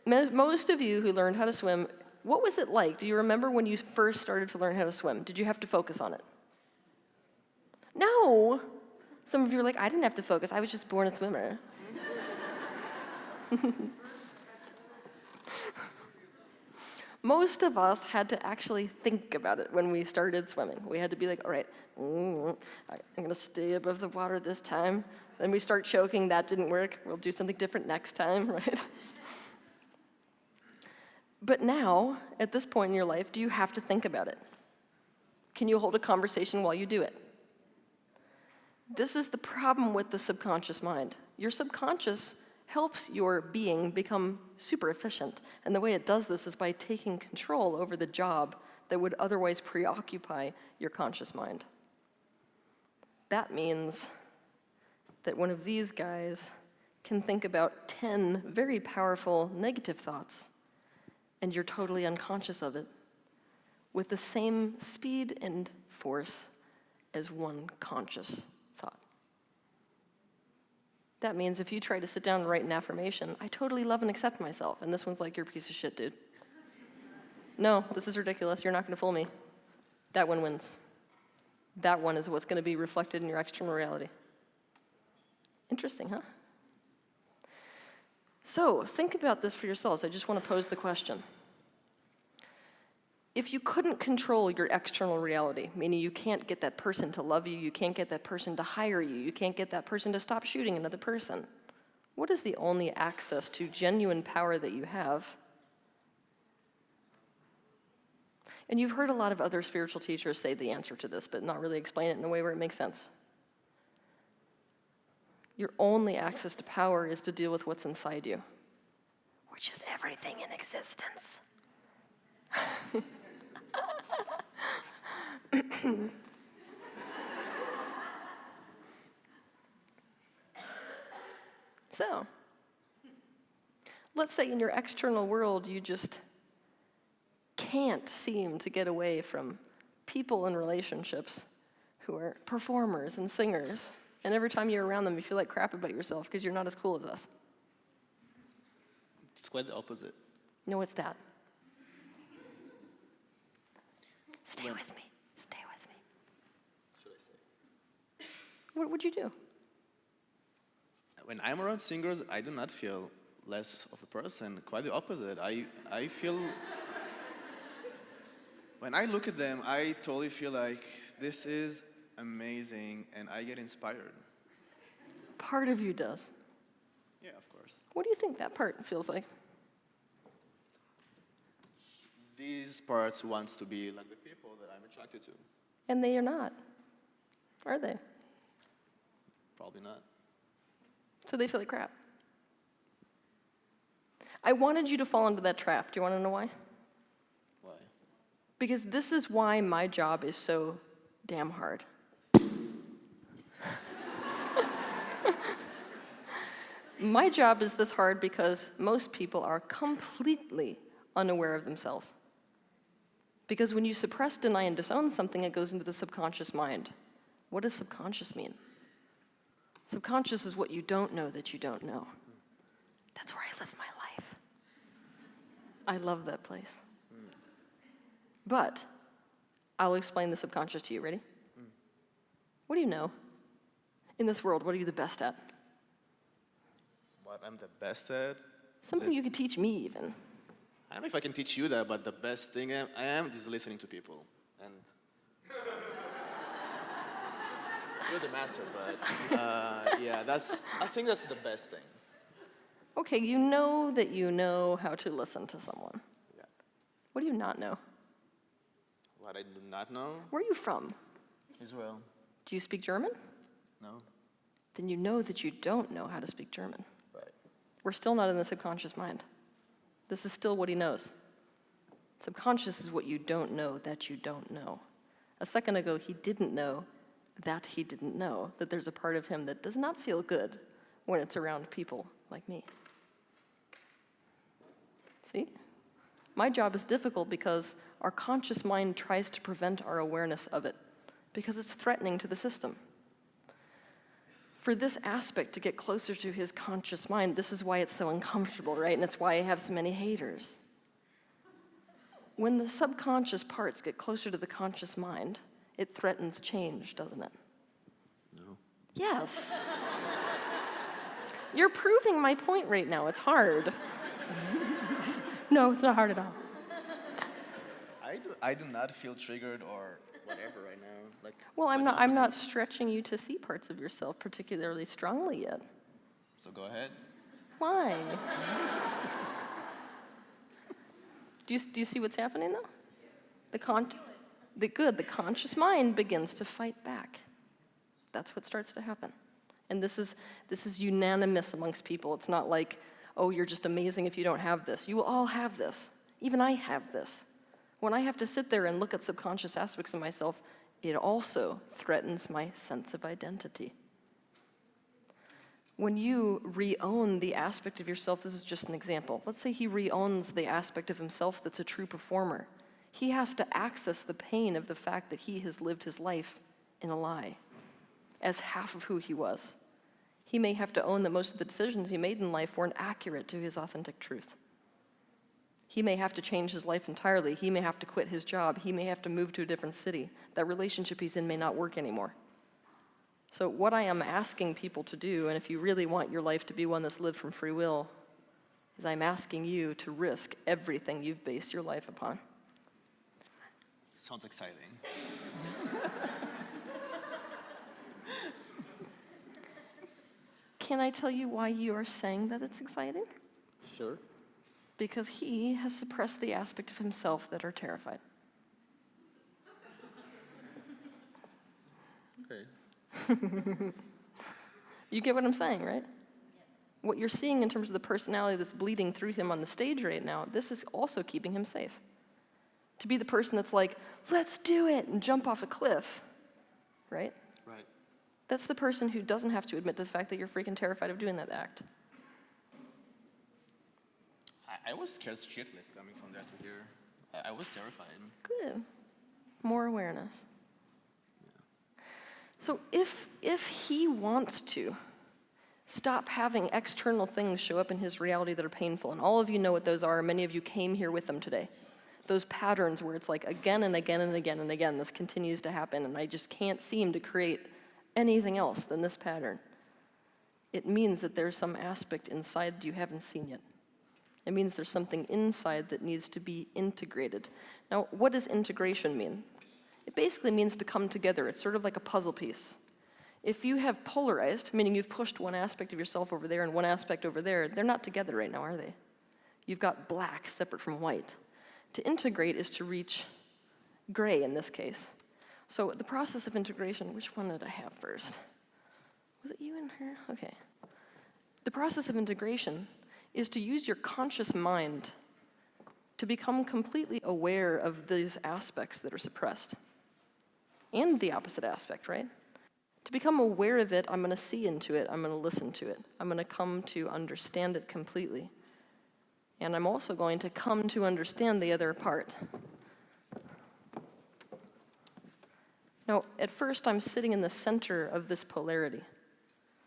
most of you who learned how to swim, what was it like? Do you remember when you first started to learn how to swim? Did you have to focus on it? No. Some of you are like, I didn't have to focus, I was just born a swimmer. Most of us had to actually think about it when we started swimming. We had to be like, all right, I'm gonna stay above the water this time. Then we start choking, that didn't work. We'll do something different next time, right? But now, at this point in your life, do you have to think about it? Can you hold a conversation while you do it? This is the problem with the subconscious mind. Your subconscious helps your being become super efficient. And the way it does this is by taking control over the job that would otherwise preoccupy your conscious mind. That means that one of these guys can think about 10 very powerful negative thoughts, and you're totally unconscious of it, with the same speed and force as one conscious thought. That means if you try to sit down and write an affirmation, I totally love and accept myself, and this one's like, you're a piece of shit, dude. No, this is ridiculous, you're not gonna fool me. That one wins. That one is what's gonna be reflected in your external reality. Interesting, huh? So, think about this for yourselves. I just want to pose the question. If you couldn't control your external reality, meaning you can't get that person to love you, you can't get that person to hire you, you can't get that person to stop shooting another person, what is the only access to genuine power that you have? And you've heard a lot of other spiritual teachers say the answer to this, but not really explain it in a way where it makes sense. Your only access to power is to deal with what's inside you, which is everything in existence. So, let's say in your external world you just can't seem to get away from people in relationships who are performers and singers, and every time you're around them you feel like crap about yourself because you're not as cool as us. It's quite the opposite. No, it's that. Stay with me. Stay with me. Should I say? What would you do? When I'm around singers, I do not feel less of a person. Quite the opposite. I feel... When I look at them, I totally feel like this is amazing, and I get inspired. Part of you does. Yeah, of course. What do you think that part feels like? These parts wants to be like the people that I'm attracted to. And they are not, are they? Probably not. So they feel like crap. I wanted you to fall into that trap. Do you want to know why? Why? Because this is why my job is so damn hard. My job is this hard because most people are completely unaware of themselves. Because when you suppress, deny, and disown something, it goes into the subconscious mind. What does subconscious mean? Subconscious is what you don't know that you don't know. That's where I live my life. I love that place. But I'll explain the subconscious to you. Ready? What do you know? In this world, what are you the best at? What I'm the best at? Something you could teach me, even. I don't know if I can teach you that, but the best thing I am is listening to people. And you're the master, but yeah, I think that's the best thing. Okay, you know that you know how to listen to someone. Yeah. What do you not know? What I do not know? Where are you from? Israel. Do you speak German? No. Then you know that you don't know how to speak German. Right. We're still not in the subconscious mind. This is still what he knows. Subconscious is what you don't know that you don't know. A second ago, he didn't know that he didn't know, that there's a part of him that does not feel good when it's around people like me. See? My job is difficult because our conscious mind tries to prevent our awareness of it, because it's threatening to the system. For this aspect to get closer to his conscious mind, this is why it's so uncomfortable, right? And it's why I have so many haters. When the subconscious parts get closer to the conscious mind, it threatens change, doesn't it? No. Yes. You're proving my point right now. It's hard. No, it's not hard at all. I do not feel triggered or whatever right now. Like, Well, I'm quite not, the I'm not opposite. stretching you to see parts of yourself particularly strongly yet. So go ahead. Why? Do you see what's happening though? The conscious mind begins to fight back. That's what starts to happen. And this is unanimous amongst people. It's not like, oh, you're just amazing if you don't have this. You all have this. Even I have this. When I have to sit there and look at subconscious aspects of myself, it also threatens my sense of identity. When you re-own the aspect of yourself, this is just an example. Let's say he re-owns the aspect of himself that's a true performer. He has to access the pain of the fact that he has lived his life in a lie, as half of who he was. He may have to own that most of the decisions he made in life weren't accurate to his authentic truth. He may have to change his life entirely. He may have to quit his job. He may have to move to a different city. That relationship he's in may not work anymore. So what I am asking people to do, and if you really want your life to be one that's lived from free will, is I'm asking you to risk everything you've based your life upon. Sounds exciting. Can I tell you why you are saying that it's exciting? Sure. Because he has suppressed the aspect of himself that are terrified. Okay. You get what I'm saying, right? What you're seeing in terms of the personality that's bleeding through him on the stage right now, this is also keeping him safe. To be the person that's like, let's do it, and jump off a cliff, right? Right. That's the person who doesn't have to admit to the fact that you're freaking terrified of doing that act. I was scared shitless coming from there to here. I was terrified. Good. More awareness. So if he wants to stop having external things show up in his reality that are painful, and all of you know what those are, many of you came here with them today. Those patterns where it's like again and again and again and again, this continues to happen, and I just can't seem to create anything else than this pattern. It means that there's some aspect inside you haven't seen yet. It means there's something inside that needs to be integrated. Now, what does integration mean? It basically means to come together. It's sort of like a puzzle piece. If you have polarized, meaning you've pushed one aspect of yourself over there and one aspect over there, they're not together right now, are they? You've got black separate from white. To integrate is to reach gray in this case. So the process of integration, which one did I have first? Was it you in here? Okay. The process of integration is to use your conscious mind to become completely aware of these aspects that are suppressed. And the opposite aspect, right? To become aware of it, I'm going to see into it, I'm going to listen to it. I'm going to come to understand it completely. And I'm also going to come to understand the other part. Now, at first, I'm sitting in the center of this polarity.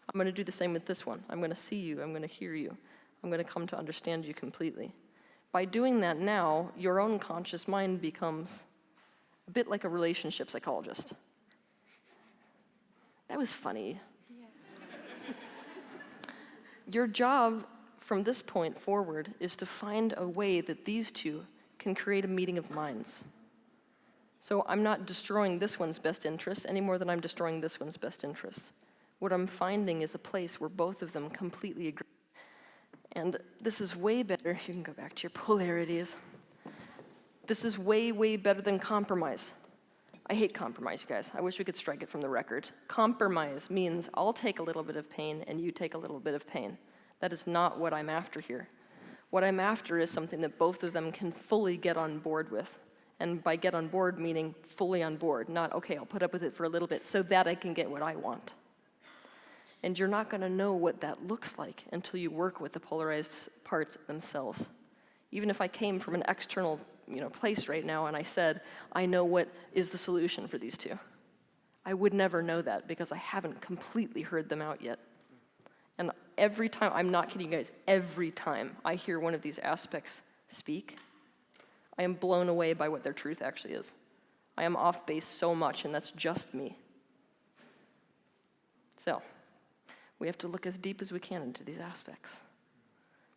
I'm going to do the same with this one. I'm going to see you, I'm going to hear you. I'm going to come to understand you completely. By doing that now, your own conscious mind becomes a bit like a relationship psychologist. That was funny. Yeah. Your job from this point forward is to find a way that these two can create a meeting of minds. So I'm not destroying this one's best interests any more than I'm destroying this one's best interests. What I'm finding is a place where both of them completely agree. And this is way better. You can go back to your polarities. This is way, way better than compromise. I hate compromise, you guys. I wish we could strike it from the record. Compromise means I'll take a little bit of pain and you take a little bit of pain. That is not what I'm after here. What I'm after is something that both of them can fully get on board with. And by get on board, meaning fully on board, not, okay, I'll put up with it for a little bit so that I can get what I want. And you're not going to know what that looks like until you work with the polarized parts themselves. Even if I came from an external place right now and I said, I know what is the solution for these two, I would never know that because I haven't completely heard them out yet. And every time, I'm not kidding you guys, every time I hear one of these aspects speak, I am blown away by what their truth actually is. I am off base so much, and that's just me. So, we have to look as deep as we can into these aspects,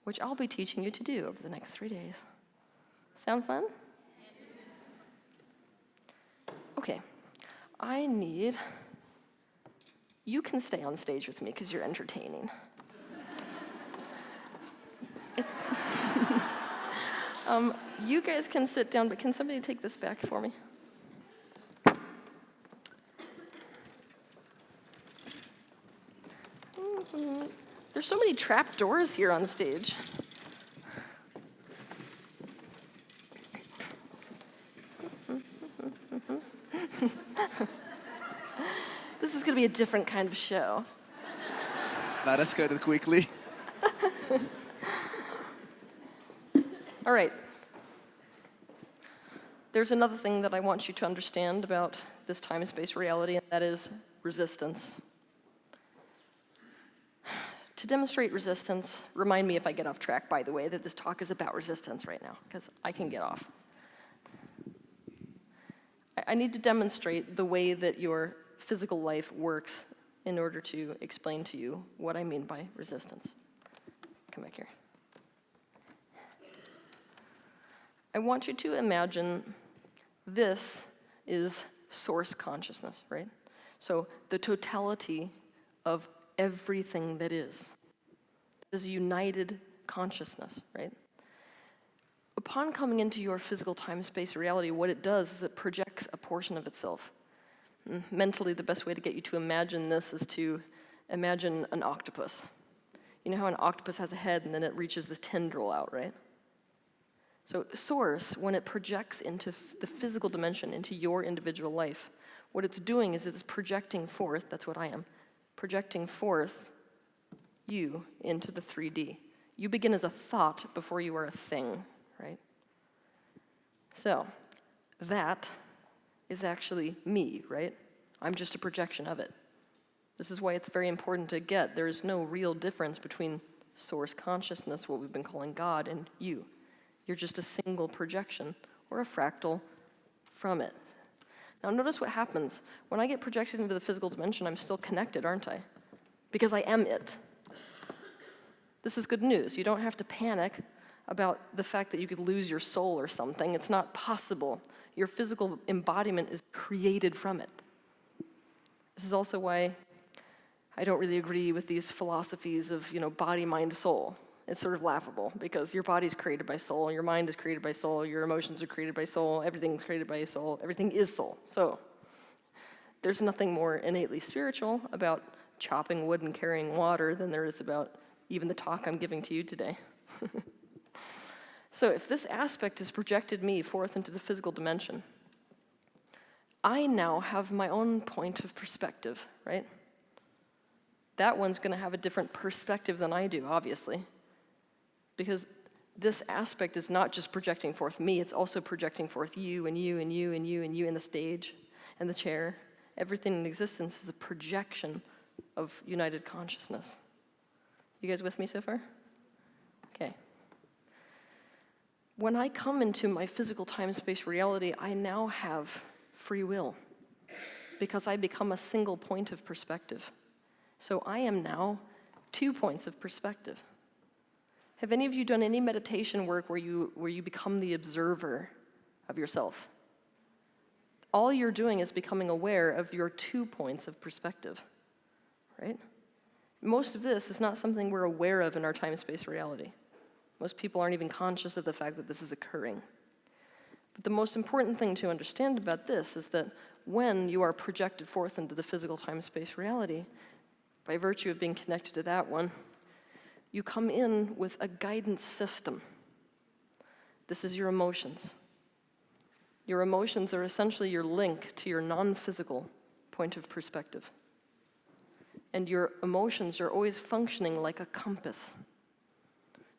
which I'll be teaching you to do over the next 3 days. Sound fun? You can stay on stage with me because you're entertaining. You guys can sit down, but can somebody take this back for me? There's so many trap doors here on stage. This is going to be a different kind of show. That escalated quickly. All right. There's another thing that I want you to understand about this time-space reality, and that is resistance. To demonstrate resistance, remind me if I get off track, by the way, that this talk is about resistance right now, because I can get off. I need to demonstrate the way that your physical life works in order to explain to you what I mean by resistance. Come back here. I want you to imagine this is source consciousness, right? So the totality of everything that is united consciousness, right? Upon coming into your physical time-space reality, what it does is it projects a portion of itself. Mentally, the best way to get you to imagine this is to imagine an octopus. You know how an octopus has a head and then it reaches this tendril out, right? So source, when it projects into the physical dimension, into your individual life, what it's doing is it's projecting forth, that's what I am, projecting forth you into the 3D. You begin as a thought before you are a thing, right? So that is actually me, right? I'm just a projection of it. This is why it's very important to get there is no real difference between source consciousness, what we've been calling God, and you. You're just a single projection or a fractal from it. Now notice what happens. When I get projected into the physical dimension, I'm still connected, aren't I? Because I am it. This is good news. You don't have to panic about the fact that you could lose your soul or something. It's not possible. Your physical embodiment is created from it. This is also why I don't really agree with these philosophies of, body, mind, soul. It's sort of laughable because your body's created by soul, your mind is created by soul, your emotions are created by soul, everything's created by soul, everything is soul. So there's nothing more innately spiritual about chopping wood and carrying water than there is about even the talk I'm giving to you today. So if this aspect has projected me forth into the physical dimension, I now have my own point of perspective, right? That one's going to have a different perspective than I do, obviously. Because this aspect is not just projecting forth me, it's also projecting forth you and you and you and you and you in the stage and the chair. Everything in existence is a projection of united consciousness. You guys with me so far? Okay. When I come into my physical time-space reality, I now have free will because I become a single point of perspective. So I am now 2 points of perspective. Have any of you done any meditation work where you become the observer of yourself? All you're doing is becoming aware of your 2 points of perspective, right? Most of this is not something we're aware of in our time-space reality. Most people aren't even conscious of the fact that this is occurring. But the most important thing to understand about this is that when you are projected forth into the physical time-space reality, by virtue of being connected to that one, you come in with a guidance system. This is your emotions. Your emotions are essentially your link to your non-physical point of perspective. And your emotions are always functioning like a compass.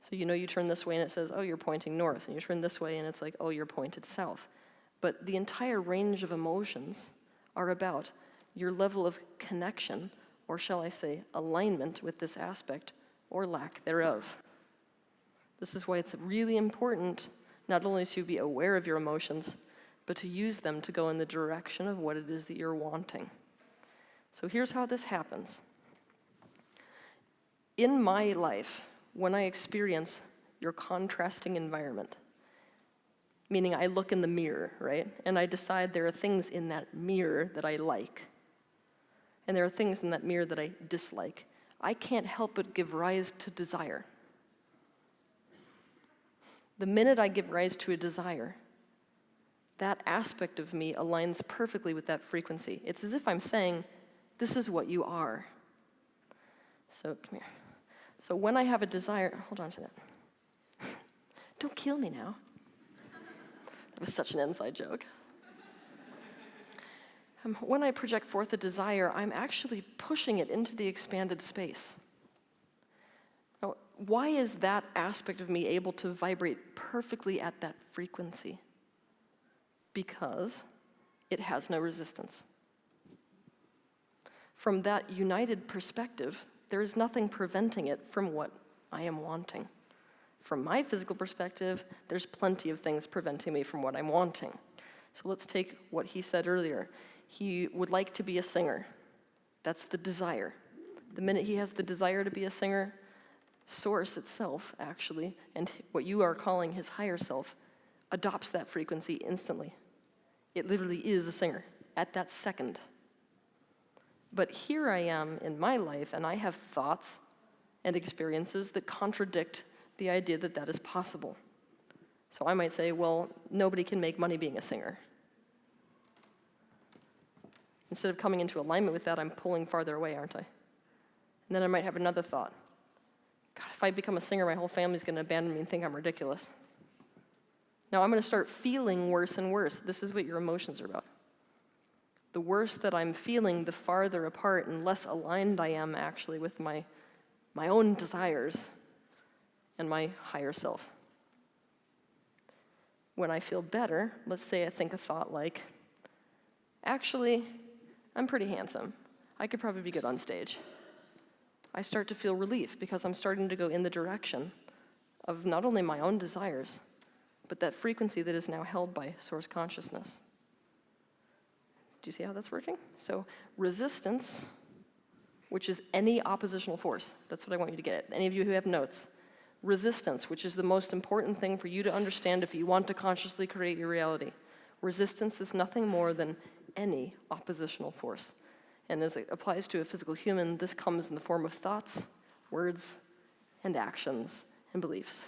So you turn this way and it says, oh, you're pointing north. And you turn this way and it's like, oh, you're pointed south. But the entire range of emotions are about your level of connection, or shall I say, alignment with this aspect, or lack thereof. This is why it's really important not only to be aware of your emotions, but to use them to go in the direction of what it is that you're wanting. So here's how this happens. In my life, when I experience your contrasting environment, Meaning I look in the mirror, right? And I decide there are things in that mirror that I like. And there are things in that mirror that I dislike. I can't help but give rise to desire. The minute I give rise to a desire, that aspect of me aligns perfectly with that frequency. It's as if I'm saying, this is what you are. So, come here. So when I have a desire, hold on to that. Don't kill me now. That was such an inside joke. When I project forth a desire, I'm actually pushing it into the expanded space. Now, why is that aspect of me able to vibrate perfectly at that frequency? Because it has no resistance. From that united perspective, there is nothing preventing it from what I am wanting. From my physical perspective, there's plenty of things preventing me from what I'm wanting. So let's take what he said earlier. He would like to be a singer. That's the desire. The minute he has the desire to be a singer, Source itself, actually, and what you are calling his higher self, adopts that frequency instantly. It literally is a singer at that second. But here I am in my life, and I have thoughts and experiences that contradict the idea that that is possible. So I might say, well, nobody can make money being a singer. Instead of coming into alignment with that, I'm pulling farther away, aren't I? And then I might have another thought. God, if I become a singer, my whole family's going to abandon me and think I'm ridiculous. Now I'm going to start feeling worse and worse. This is what your emotions are about. The worse that I'm feeling, the farther apart and less aligned I am actually with my own desires and my higher self. When I feel better, let's say I think a thought like, actually, I'm pretty handsome. I could probably be good on stage. I start to feel relief because I'm starting to go in the direction of not only my own desires, but that frequency that is now held by source consciousness. Do you see how that's working? So resistance, which is any oppositional force. That's what I want you to get at. Any of you who have notes. Resistance, which is the most important thing for you to understand if you want to consciously create your reality. Resistance is nothing more than any oppositional force. And as it applies to a physical human, this comes in the form of thoughts, words, and actions, and beliefs.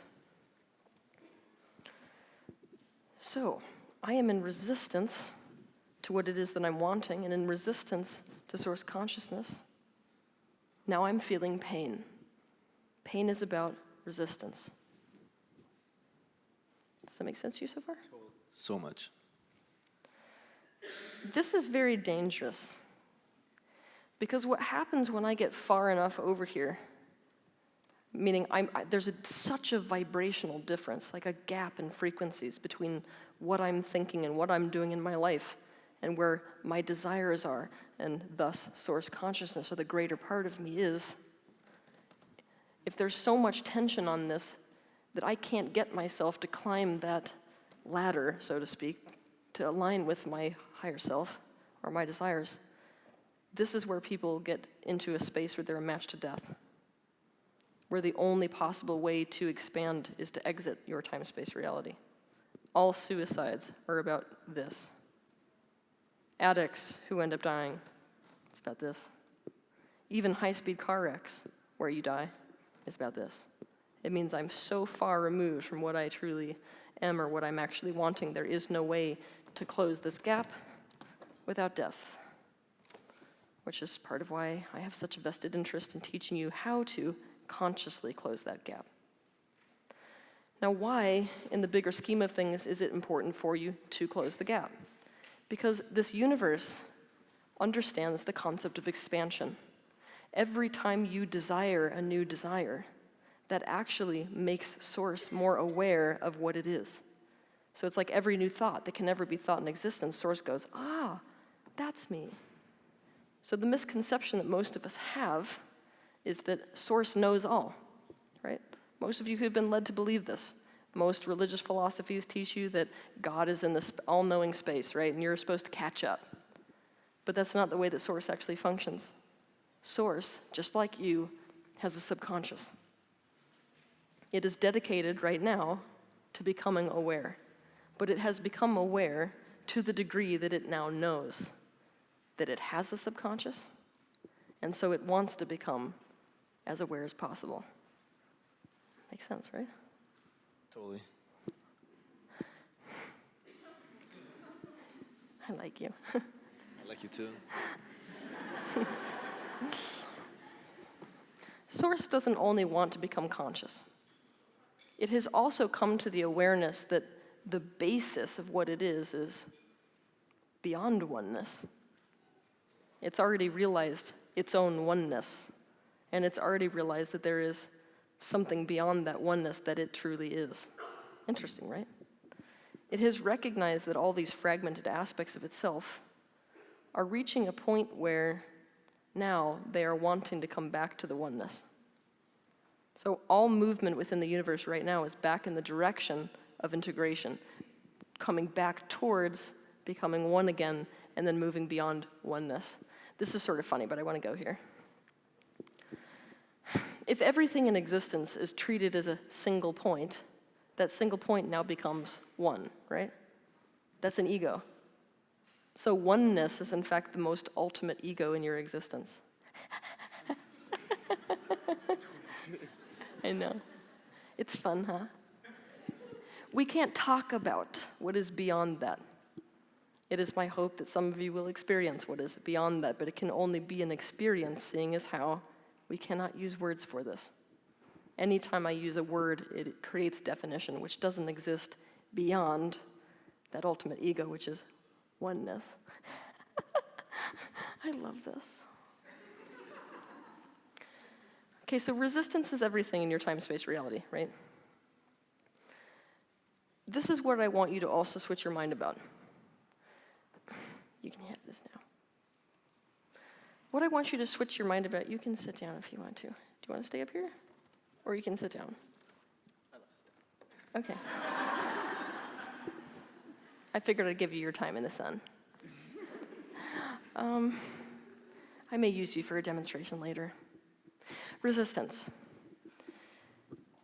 So, I am in resistance to what it is that I'm wanting, and in resistance to source consciousness. Now I'm feeling pain. Pain is about resistance. Does that make sense to you so far? So much. This is very dangerous. Because what happens when I get far enough over here, meaning there's such a vibrational difference, like a gap in frequencies between what I'm thinking and what I'm doing in my life and where my desires are, and thus source consciousness, or the greater part of me is. If there's so much tension on this that I can't get myself to climb that ladder, so to speak, to align with my higher self or my desires, this is where people get into a space where they're a match to death, where the only possible way to expand is to exit your time-space reality. All suicides are about this. Addicts who end up dying, it's about this. Even high-speed car wrecks where you die, is about this. It means I'm so far removed from what I truly am or what I'm actually wanting, there is no way to close this gap without death. Which is part of why I have such a vested interest in teaching you how to consciously close that gap. Now, why, in the bigger scheme of things, is it important for you to close the gap? Because this universe understands the concept of expansion. Every time you desire a new desire, that actually makes Source more aware of what it is. So it's like every new thought that can never be thought in existence, Source goes, that's me. So the misconception that most of us have is that Source knows all, right? Most of you have been led to believe this. Most religious philosophies teach you that God is in this all-knowing space, right? And you're supposed to catch up. But that's not the way that Source actually functions. Source, just like you, has a subconscious. It is dedicated right now to becoming aware. but it has become aware to the degree that it now knows that it has a subconscious, and so it wants to become as aware as possible. Makes sense, right? Totally. I like you. I like you too. Source doesn't only want to become conscious. It has also come to the awareness that the basis of what it is beyond oneness. It's already realized its own oneness, and it's already realized that there is something beyond that oneness that it truly is. Interesting, right? It has recognized that all these fragmented aspects of itself are reaching a point where now they are wanting to come back to the oneness. So all movement within the universe right now is back in the direction of integration, coming back towards becoming one again, and then moving beyond oneness. This is sort of funny, but I want to go here. If everything in existence is treated as a single point, that single point now becomes one, right? That's an ego. So oneness is in fact the most ultimate ego in your existence. I know. It's fun, huh? We can't talk about what is beyond that. It is my hope that some of you will experience what is beyond that, but it can only be an experience, seeing as how we cannot use words for this. Anytime I use a word, it creates definition, which doesn't exist beyond that ultimate ego, which is oneness. I love this. Okay, so resistance is everything in your time-space reality, right? This is what I want you to also switch your mind about. You can have this now. What I want you to switch your mind about, you can sit down if you want to. Do you want to stay up here? Or you can sit down. I love to stay. Okay. I figured I'd give you your time in the sun. I may use you for a demonstration later. Resistance.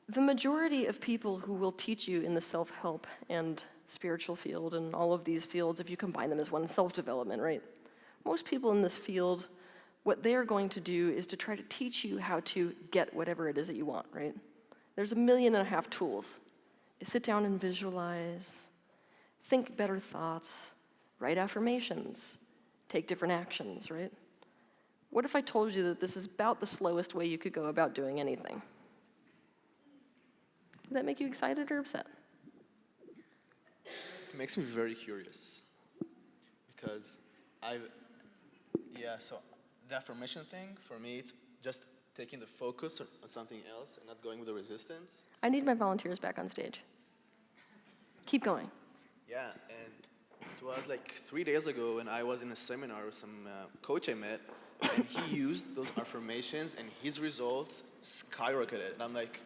The majority of people who will teach you in the self-help and spiritual field and all of these fields, if you combine them as one, self-development, right? Most people in this field, what they're going to do is to try to teach you how to get whatever it is that you want, right? There's 1.5 million tools. You sit down and visualize, think better thoughts, write affirmations, take different actions, right? What if I told you that this is about the slowest way you could go about doing anything? Would that make you excited or upset? It makes me very curious because so the affirmation thing, for me, it's just taking the focus on something else and not going with the resistance. I need my volunteers back on stage. Keep going. Yeah, and it was like 3 days ago when I was in a seminar with some coach I met, and he used those affirmations and his results skyrocketed. And I'm like,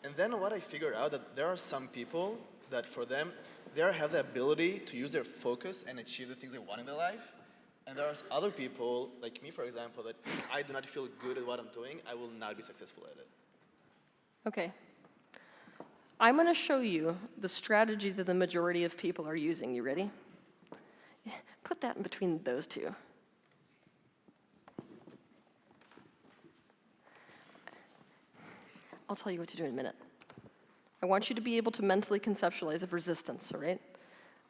and then what I figured out that there are some people that for them, they have the ability to use their focus and achieve the things they want in their life. And there are other people, like me, for example, that if I do not feel good at what I'm doing, I will not be successful at it. Okay. I'm going to show you the strategy that the majority of people are using. You ready? Put that in between those two. I'll tell you what to do in a minute. I want you to be able to mentally conceptualize of resistance, all right?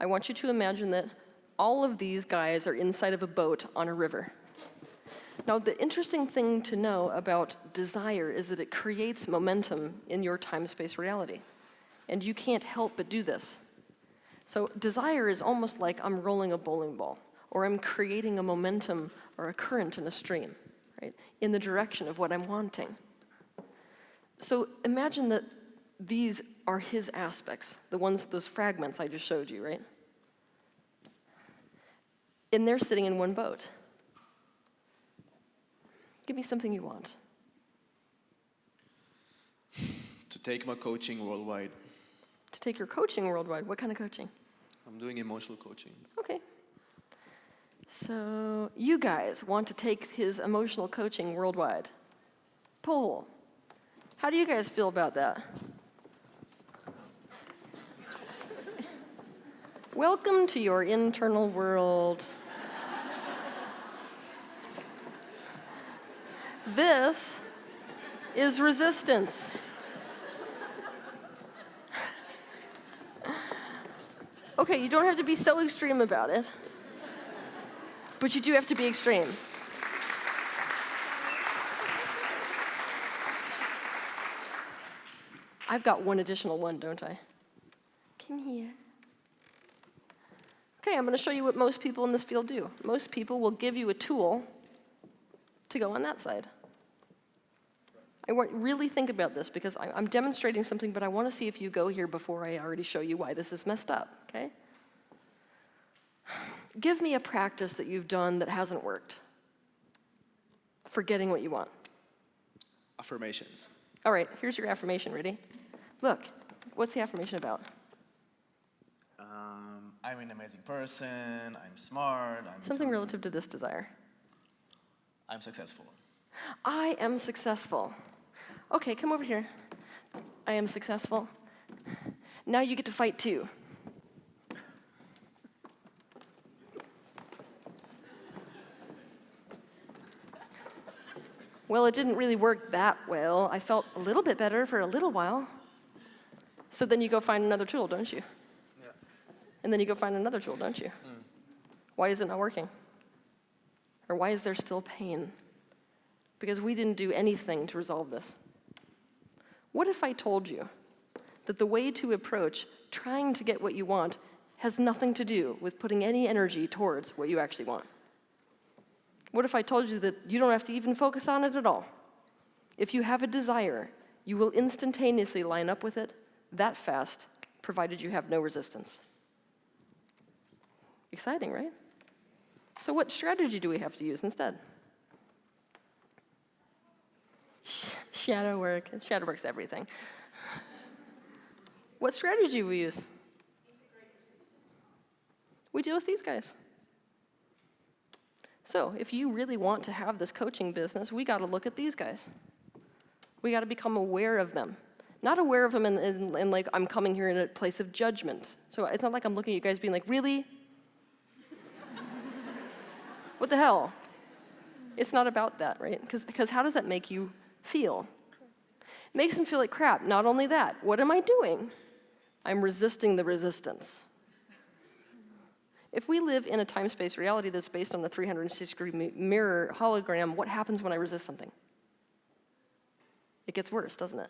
I want you to imagine that all of these guys are inside of a boat on a river. Now, the interesting thing to know about desire is that it creates momentum in your time-space reality. And you can't help but do this. So desire is almost like I'm rolling a bowling ball, or I'm creating a momentum or a current in a stream, right, in the direction of what I'm wanting. So imagine that these are his aspects, those fragments I just showed you, right? And they're sitting in one boat. Give me something you want. To take my coaching worldwide. To take your coaching worldwide. What kind of coaching? I'm doing emotional coaching. Okay. So you guys want to take his emotional coaching worldwide. Poll. How do you guys feel about that? Welcome to your internal world. This is resistance. Okay, you don't have to be so extreme about it, but you do have to be extreme. I've got one additional one, don't I? Come here. Okay, I'm going to show you what most people in this field do. Most people will give you a tool to go on that side. I want really think about this because I'm demonstrating something, but I want to see if you go here before I already show you why this is messed up, okay? Give me a practice that you've done that hasn't worked for getting what you want. Affirmations. All right, here's your affirmation. Ready? Look, what's the affirmation about? I'm an amazing person. I'm smart. Something relative to this desire. I'm successful. I am successful. Okay, come over here. I am successful. Now you get to fight too. Well, it didn't really work that well. I felt a little bit better for a little while. So then you go find another tool, don't you? Yeah. And then you go find another tool, don't you? Why is it not working? Or why is there still pain? Because we didn't do anything to resolve this. What if I told you that the way to approach trying to get what you want has nothing to do with putting any energy towards what you actually want? What if I told you that you don't have to even focus on it at all? If you have a desire, you will instantaneously line up with it that fast, provided you have no resistance. Exciting, right? So what strategy do we have to use instead? Shadow work. Shadow work's everything. What strategy do we use? We deal with these guys. So if you really want to have this coaching business, we got to look at these guys. We got to become aware of them. Not aware of them in like, I'm coming here in a place of judgment. So it's not like I'm looking at you guys being like, really? What the hell? It's not about that, right? Because how does that make you feel? It makes them feel like crap. Not only that, what am I doing? I'm resisting the resistance. If we live in a time-space reality that's based on a 360-degree mirror hologram, what happens when I resist something? It gets worse, doesn't it?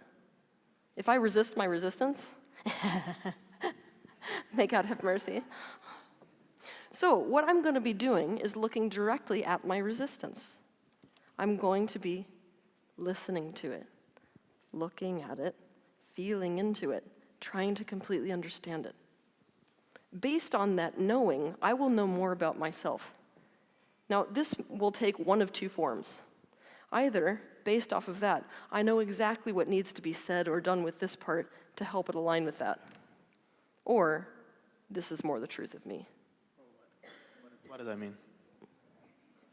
If I resist my resistance, may God have mercy. So what I'm going to be doing is looking directly at my resistance. I'm going to be listening to it, looking at it, feeling into it, trying to completely understand it. Based on that knowing, I will know more about myself. Now, this will take one of two forms. Either, based off of that, I know exactly what needs to be said or done with this part to help it align with that. Or, this is more the truth of me. What does that mean?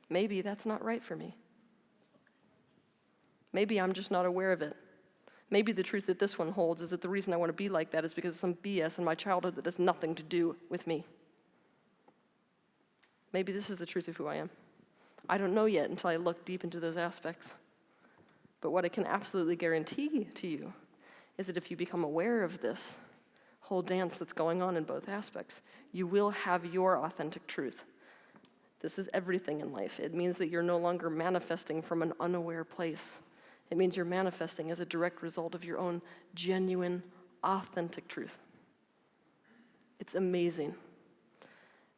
Maybe that's not right for me. Maybe I'm just not aware of it. Maybe the truth that this one holds is that the reason I want to be like that is because of some BS in my childhood that has nothing to do with me. Maybe this is the truth of who I am. I don't know yet until I look deep into those aspects. But what I can absolutely guarantee to you is that if you become aware of this whole dance that's going on in both aspects, you will have your authentic truth. This is everything in life. It means that you're no longer manifesting from an unaware place. It means you're manifesting as a direct result of your own genuine, authentic truth. It's amazing.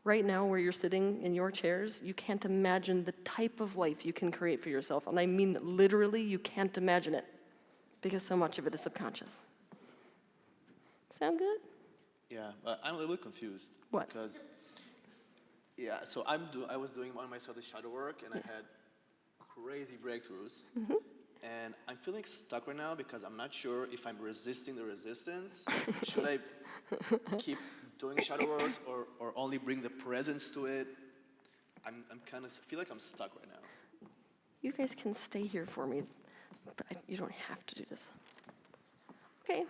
Right now, where you're sitting in your chairs, you can't imagine the type of life you can create for yourself. And I mean literally, you can't imagine it, because so much of it is subconscious. Sound good? Yeah, but I'm a little bit confused. What? Because, yeah, so I was doing on myself the shadow work, and I had crazy breakthroughs. Mm-hmm. And I'm feeling stuck right now because I'm not sure if I'm resisting the resistance. Should I keep doing shadow works or only bring the presence to it? I'm kind of feel like I'm stuck right now. You guys can stay here for me, but you don't have to do this. Okay.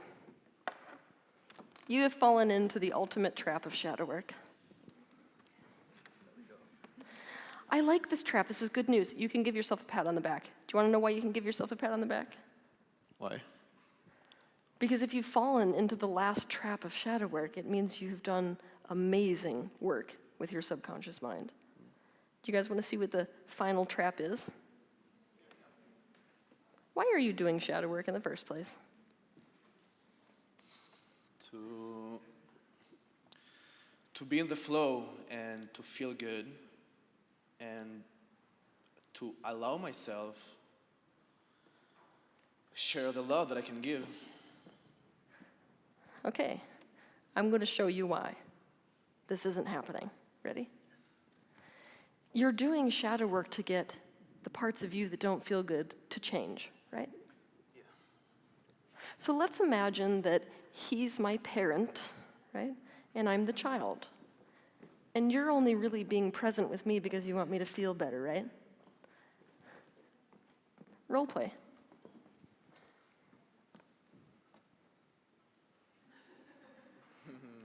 You have fallen into the ultimate trap of shadow work. I like this trap. This is good news. You can give yourself a pat on the back. Do you want to know why you can give yourself a pat on the back? Why? Because if you've fallen into the last trap of shadow work, it means you've done amazing work with your subconscious mind. Do you guys want to see what the final trap is? Why are you doing shadow work in the first place? To be in the flow and to feel good and to allow myself share the love that I can give. Okay, I'm going to show you why this isn't happening. Ready? Yes. You're doing shadow work to get the parts of you that don't feel good to change, right? Yeah. So let's imagine that he's my parent, right? And I'm the child. And you're only really being present with me because you want me to feel better, right? Role play.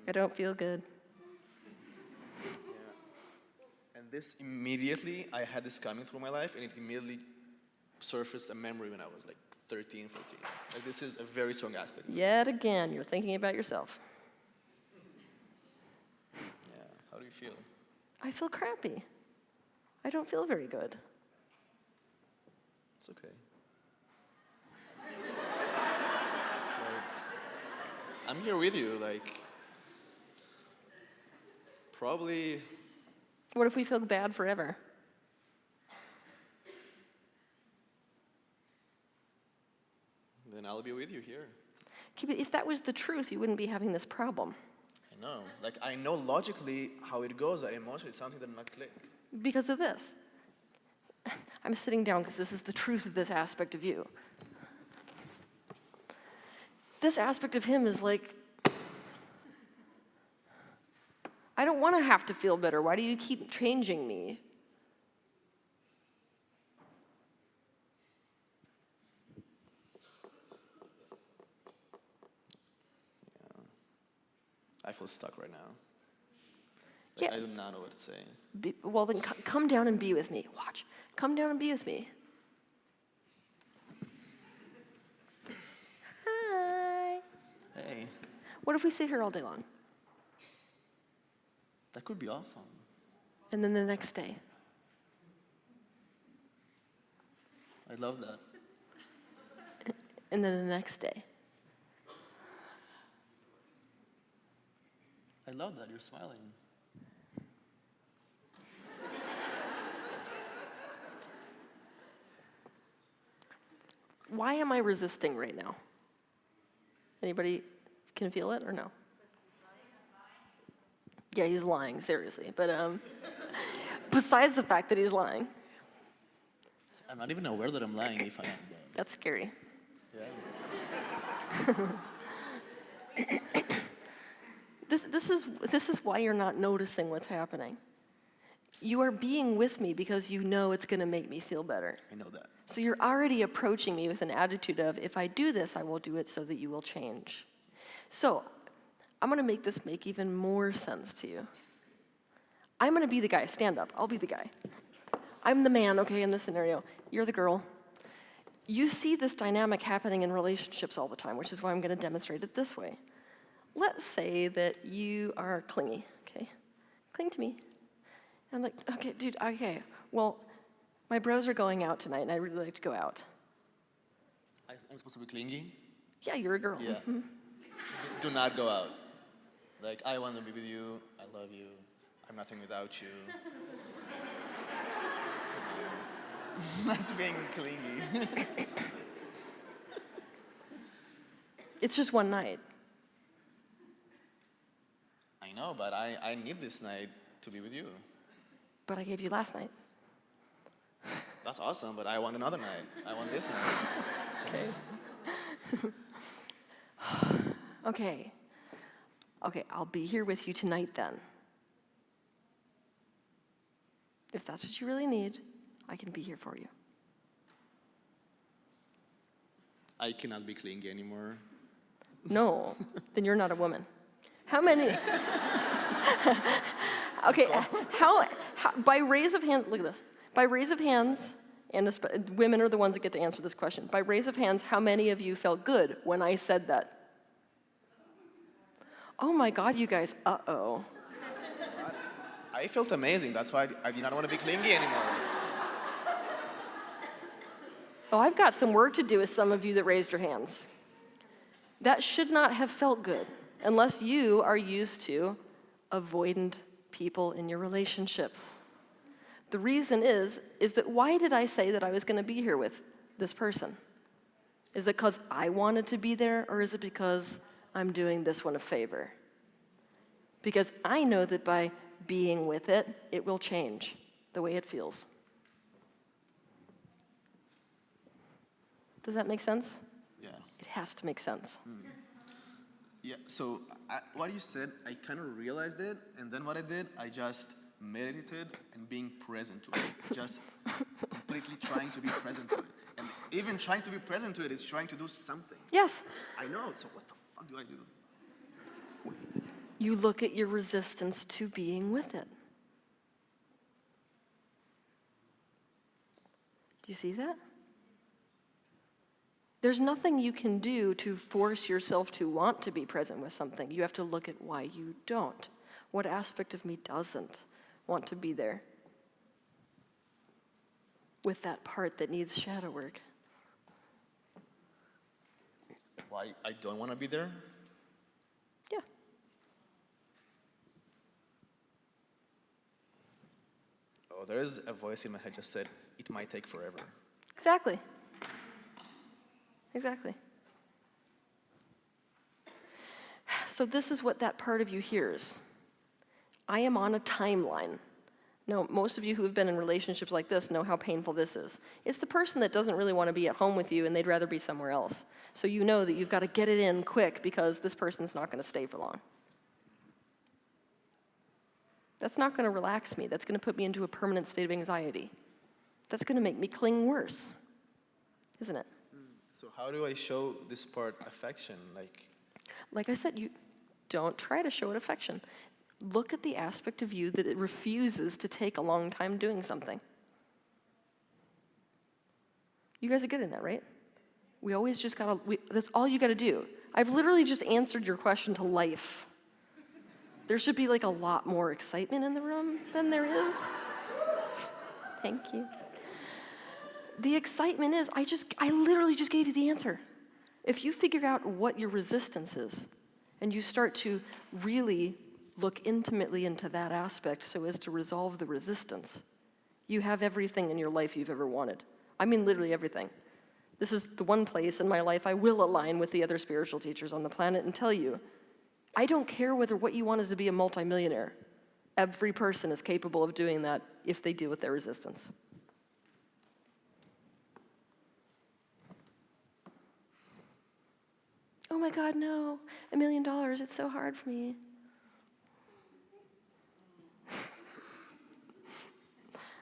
I don't feel good. Yeah. And this immediately, I had this coming through my life, and it immediately surfaced a memory when I was like 13, 14. Like, this is a very strong aspect. Yet again, you're thinking about yourself. Yeah. How do you feel? I feel crappy. I don't feel very good. It's okay. It's like, I'm here with you, like, probably. What if we feel bad forever? Then I'll be with you here. Okay, but if that was the truth, you wouldn't be having this problem. I know. Like, I know logically how it goes, that emotion is something that not click. Because of this. I'm sitting down because this is the truth of this aspect of you. This aspect of him is like, I don't want to have to feel better. Why do you keep changing me? I feel stuck right now. Like, Yeah. I do not know what to say. Well, then come down and be with me. Watch. Come down and be with me. Hi. Hey, What if we sit here all day long? that could be awesome. And then the next day? I love that. And then the next day? I love that you're smiling. Why am I resisting right now? Anybody can feel it or no? Yeah, he's lying, seriously. But besides the fact that he's lying, I'm not even aware that I'm lying if I am. that's scary. Yeah. This is why you're not noticing what's happening. You are being with me because you know it's going to make me feel better. I know that. So you're already approaching me with an attitude of, if I do this, I will do it so that you will change. So I'm going to make this make even more sense to you. I'm going to be the guy. Stand up. I'll be the guy. I'm the man, okay, in this scenario. You're the girl. You see this dynamic happening in relationships all the time, which is why I'm going to demonstrate it this way. Let's say that you are clingy, okay? Cling to me. I'm like, okay, dude, okay. Well, my bros are going out tonight, and I'd really like to go out. I'm supposed to be clingy? Yeah, you're a girl. Yeah. Mhm. Do not go out. Like, I want to be with you. I love you. I'm nothing without you. That's being clingy. It's just one night. I know, but I need this night to be with you. But I gave you last night. That's awesome, but I want another night. I want this night. Okay. Okay, I'll be here with you tonight then. If that's what you really need, I can be here for you. I cannot be clingy anymore. No, then you're not a woman. How many? Okay, how, by raise of hands, look at this. By raise of hands, and women are the ones that get to answer this question. By raise of hands, how many of you felt good when I said that? Oh my God, you guys, uh-oh. I felt amazing. That's why I did not want to be clingy anymore. Oh, I've got some work to do with some of you that raised your hands. That should not have felt good unless you are used to avoidant people in your relationships. The reason is that why did I say that I was going to be here with this person? Is it because I wanted to be there, or is it because I'm doing this one a favor? Because I know that by being with it, it will change the way it feels. Does that make sense? Yeah. It has to make sense. Yeah, so what you said, I kind of realized it, and then what I did, I just meditated and being present to it. Just completely trying to be present to it. And even trying to be present to it is trying to do something. Yes. I know, so what the fuck do I do? You look at your resistance to being with it. Do you see that? There's nothing you can do to force yourself to want to be present with something. You have to look at why you don't. What aspect of me doesn't want to be there with that part that needs shadow work? Why I don't want to be there? Yeah. Oh, there is a voice in my head just said, it might take forever. Exactly. Exactly. So this is what that part of you hears. I am on a timeline. Now, most of you who have been in relationships like this know how painful this is. It's the person that doesn't really want to be at home with you and they'd rather be somewhere else. So you know that you've got to get it in quick because this person's not going to stay for long. That's not going to relax me. That's going to put me into a permanent state of anxiety. That's going to make me cling worse, isn't it? So how do I show this part affection? Like I said, you don't try to show it affection. Look at the aspect of you that it refuses to take a long time doing something. You guys are good in that, right? We always just gotta, that's all you gotta do. I've literally just answered your question to life. There should be like a lot more excitement in the room than there is. Thank you. The excitement is, I literally just gave you the answer. If you figure out what your resistance is, and you start to really look intimately into that aspect so as to resolve the resistance, you have everything in your life you've ever wanted. I mean, literally everything. This is the one place in my life I will align with the other spiritual teachers on the planet and tell you, I don't care whether what you want is to be a multimillionaire. Every person is capable of doing that if they deal with their resistance. Oh my God, no, $1 million, it's so hard for me.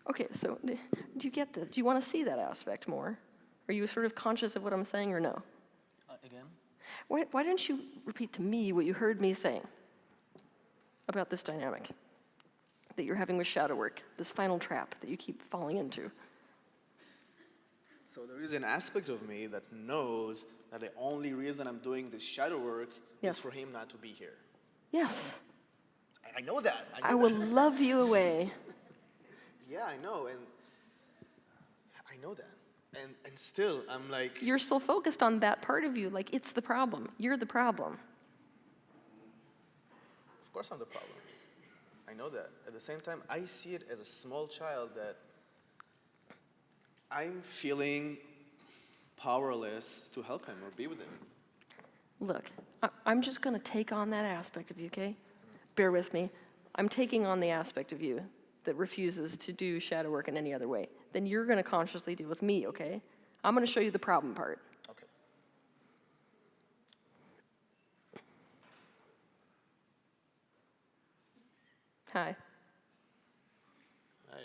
Okay, so do you get this? Do you want to see that aspect more? Are you sort of conscious of what I'm saying or no? Again? Why don't you repeat to me what you heard me saying about this dynamic that you're having with shadow work, this final trap that you keep falling into? So there is an aspect of me that knows that the only reason I'm doing this shadow work Yes. is for him not to be here. Yes. I know that. I will love you away. Yeah, I know, and I know that. And still, I'm like... You're still focused on that part of you, like it's the problem. You're the problem. Of course I'm the problem. I know that. At the same time, I see it as a small child that I'm feeling powerless to help him or be with him. Look, I'm just going to take on that aspect of you, okay? Bear with me. I'm taking on the aspect of you that refuses to do shadow work in any other way. Then you're going to consciously deal with me, okay? I'm going to show you the problem part. Okay. Hi. Hi.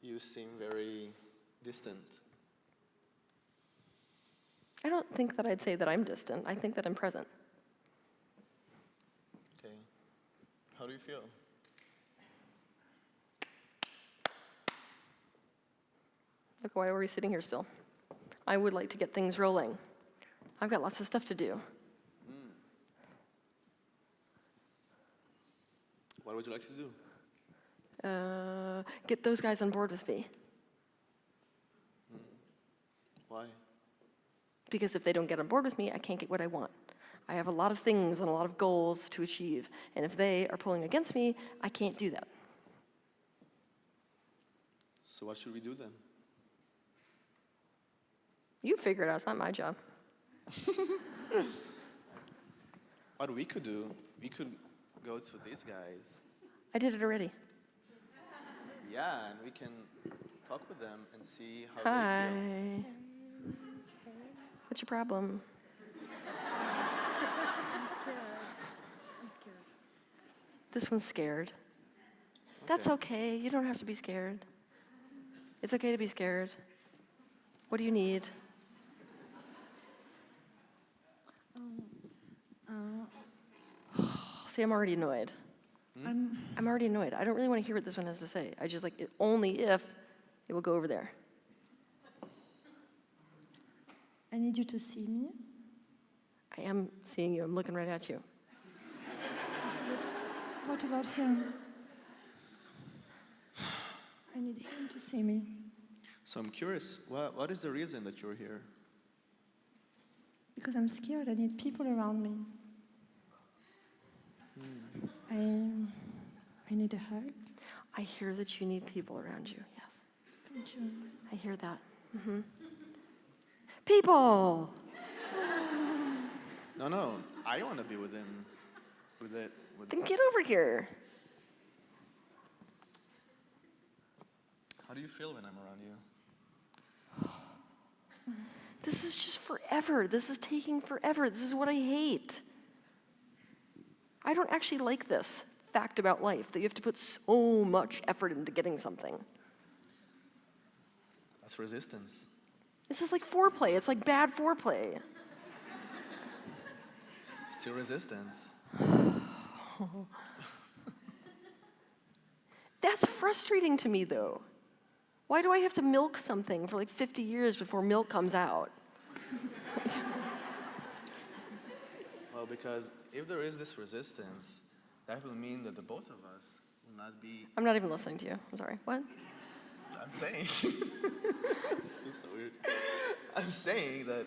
You seem very distant. I don't think that I'd say that I'm distant. I think that I'm present. Okay. How do you feel? Look, why are we sitting here still? I would like to get things rolling. I've got lots of stuff to do. What would you like to do? Get those guys on board with me. Why? Because if they don't get on board with me, I can't get what I want. I have a lot of things and a lot of goals to achieve. And if they are pulling against me, I can't do that. So what should we do then? You figure it out. It's not my job. What we could do, we could go to these guys. I did it already. Yeah, and we can talk with them and see how Hi. they feel. What's your problem? I'm scared. This one's scared. That's okay. You don't have to be scared. It's okay to be scared. What do you need? See, I'm already annoyed. I'm already annoyed. I don't really want to hear what this one has to say. I just like it only if it will go over there. I need you to see me. I am seeing you. I'm looking right at you. What about him? I need him to see me. So I'm curious, what is the reason that you're here? Because I'm scared. I need people around me. I need a hug. I hear that you need people around you. Yes, Thank you. I hear that. People! No, I want to be with him. With it. Then get over here. How do you feel when I'm around you? This is just forever. This is taking forever. This is what I hate. I don't actually like this fact about life, that you have to put so much effort into getting something. That's resistance. This is like foreplay. It's like bad foreplay. Still resistance. That's frustrating to me, though. Why do I have to milk something for like 50 years before milk comes out? Well, because if there is this resistance, that will mean that the both of us will not be. I'm not even listening to you. I'm sorry. What? I'm saying. It's so weird. I'm saying that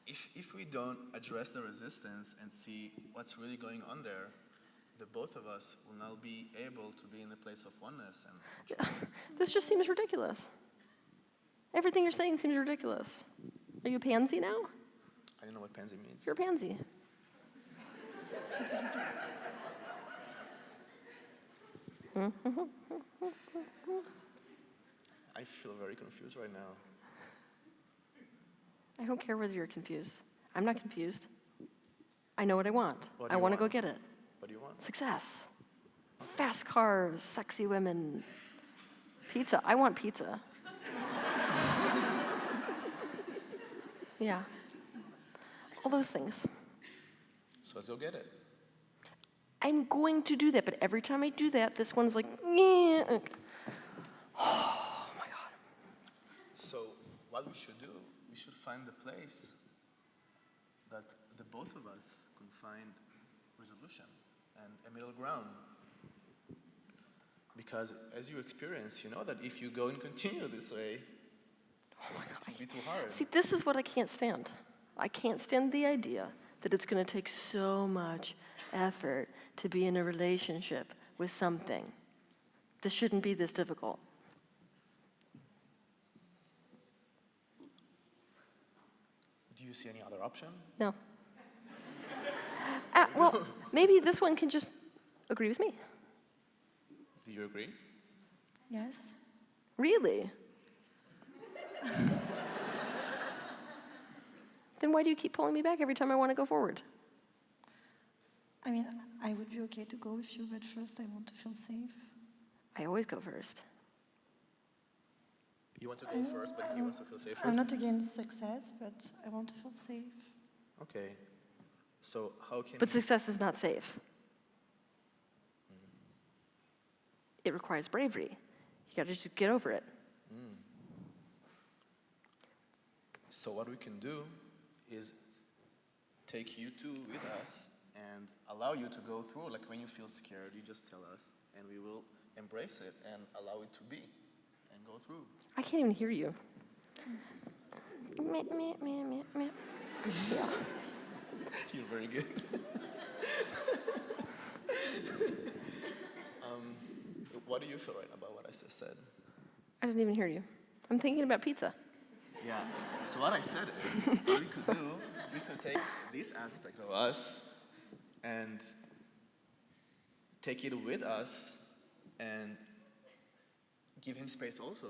if we don't address the resistance and see what's really going on there, the both of us will not be able to be in a place of oneness. And This just seems ridiculous. Everything you're saying seems ridiculous. Are you a pansy now? I don't know what pansy means. You're a pansy. I feel very confused right now. I don't care whether you're confused. I'm not confused. I know what I want. What do I you want to go want? get it. What do you want? Success. Fast cars, sexy women. Pizza. I want pizza. Yeah. All those things. So let's go get it. I'm going to do that, but every time I do that, this one's like, "Nyeh." Oh my God. So what we should do, we should find a place that the both of us can find resolution and a middle ground. Because as you experience, you know that if you go and continue this way, it will be too hard. See, this is what I can't stand. I can't stand the idea that it's going to take so much effort to be in a relationship with something. This shouldn't be this difficult. Do you see any other option? No. Well, maybe this one can just agree with me. Do you agree? Yes. Really? Then why do you keep pulling me back every time I want to go forward? I mean, I would be okay to go with you, but first I want to feel safe. I always go first. You want to go first, but he wants to feel safe first? I'm not against success, but I want to feel safe. Okay. So how can But success is not safe. It requires bravery. You got to just get over it. So what we can do is take you two with us and allow you to go through. Like when you feel scared, you just tell us, and we will embrace it and allow it to be and go through. I can't even hear you. Meh, meh, meh, meh, meh. Yeah. You're very good. What do you feel right about what I just said? I didn't even hear you. I'm thinking about pizza. Yeah. So what I said is, what we could do, we could take this aspect of us and take it with us and give him space also.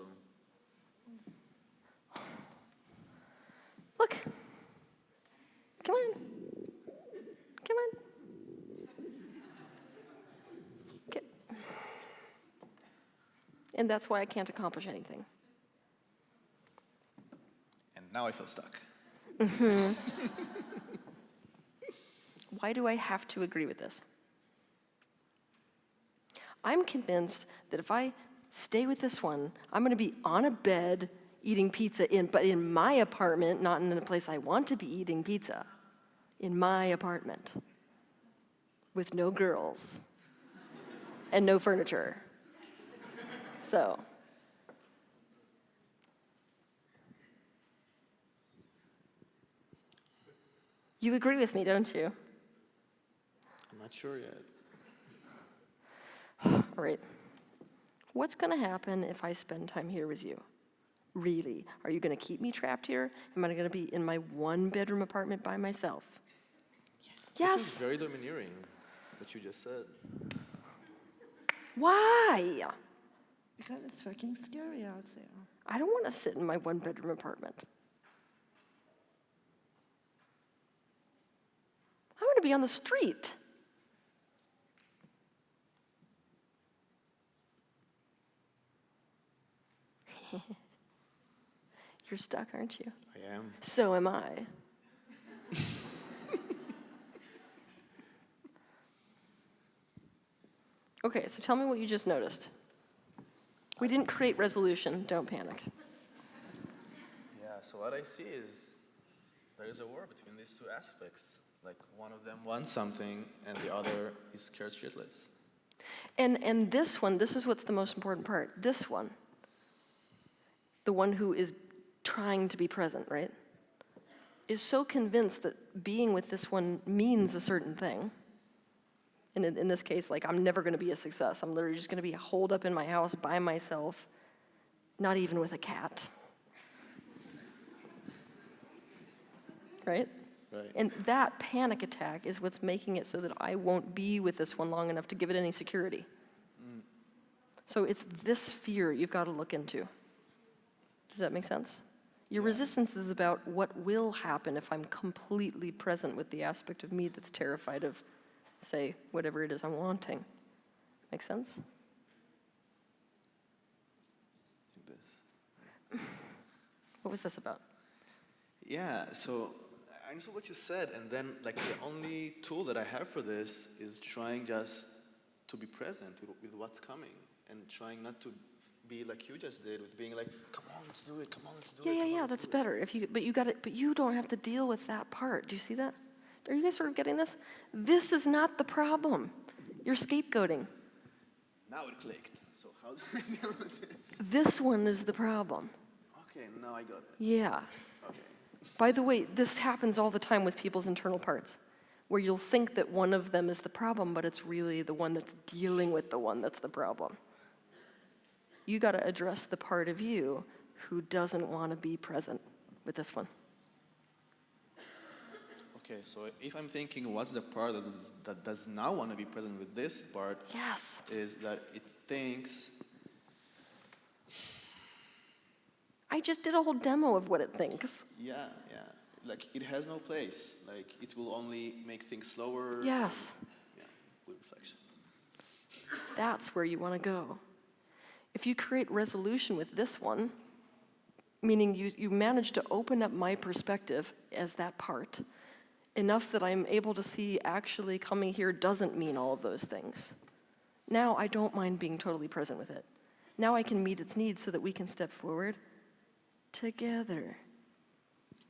Look. Come on. Come on. Get. And that's why I can't accomplish anything. And now I feel stuck. Why do I have to agree with this? I'm convinced that if I stay with this one, I'm going to be on a bed eating pizza, but in my apartment, not in a place I want to be eating pizza. In my apartment. With no girls. And no furniture. So. You agree with me, don't you? I'm not sure yet. All right. What's going to happen if I spend time here with you? Really? Are you going to keep me trapped here? Am I going to be in my one-bedroom apartment by myself? Yes. This is very domineering, what you just said. Why? Because it's fucking scary out there. I don't want to sit in my one-bedroom apartment. I want to be on the street. You're stuck, aren't you? I am. So am I. Okay, so tell me what you just noticed. We didn't create resolution, don't panic. Yeah, so what I see is there is a war between these two aspects. Like one of them wants something and the other is scared shitless. And this one, this is what's the most important part. This one, the one who is trying to be present, right, is so convinced that being with this one means a certain thing. And in this case, like, I'm never going to be a success. I'm literally just going to be holed up in my house by myself, not even with a cat. Right? Right. And that panic attack is what's making it so that I won't be with this one long enough to give it any security. So it's this fear you've got to look into. Does that make sense? Your resistance is about what will happen if I'm completely present with the aspect of me that's terrified of, say, whatever it is I'm wanting. Make sense? Like this. What was this about? Yeah, so I understood what you said, and then like the only tool that I have for this is trying just to be present with what's coming and trying not to be like you just did with being like, come on, let's do it, come on, let's do it. Yeah, that's better. But you don't have to deal with that part. Do you see that? Are you guys sort of getting this? This is not the problem. You're scapegoating. Now it clicked. So how do I deal with this? This one is the problem. Okay, now I got it. Yeah. Okay. By the way, this happens all the time with people's internal parts, where you'll think that one of them is the problem, but it's really the one that's dealing with the one that's the problem. You got to address the part of you who doesn't want to be present with this one. Okay, so if I'm thinking what's the part that does not want to be present with this part, Yes. is that it thinks, I just did a whole demo of what it thinks. yeah, like it has no place. Like it will only make things slower. Yes. Yeah, good reflection. That's where you want to go. If you create resolution with this one, meaning you managed to open up my perspective as that part, enough that I'm able to see actually coming here doesn't mean all of those things. Now I don't mind being totally present with it. Now I can meet its needs so that we can step forward together.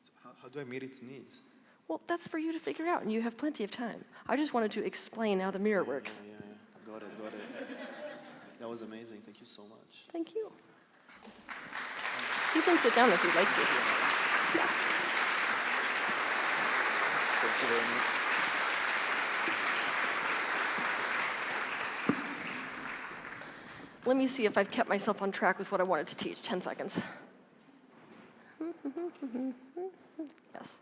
So how do I meet its needs? Well, that's for you to figure out, and you have plenty of time. I just wanted to explain how the mirror works. Yeah. Got it. That was amazing. Thank you so much. Thank you. You can sit down if you'd like to. Yes. Thank you very much. Let me see if I've kept myself on track with what I wanted to teach. 10 seconds. Yes.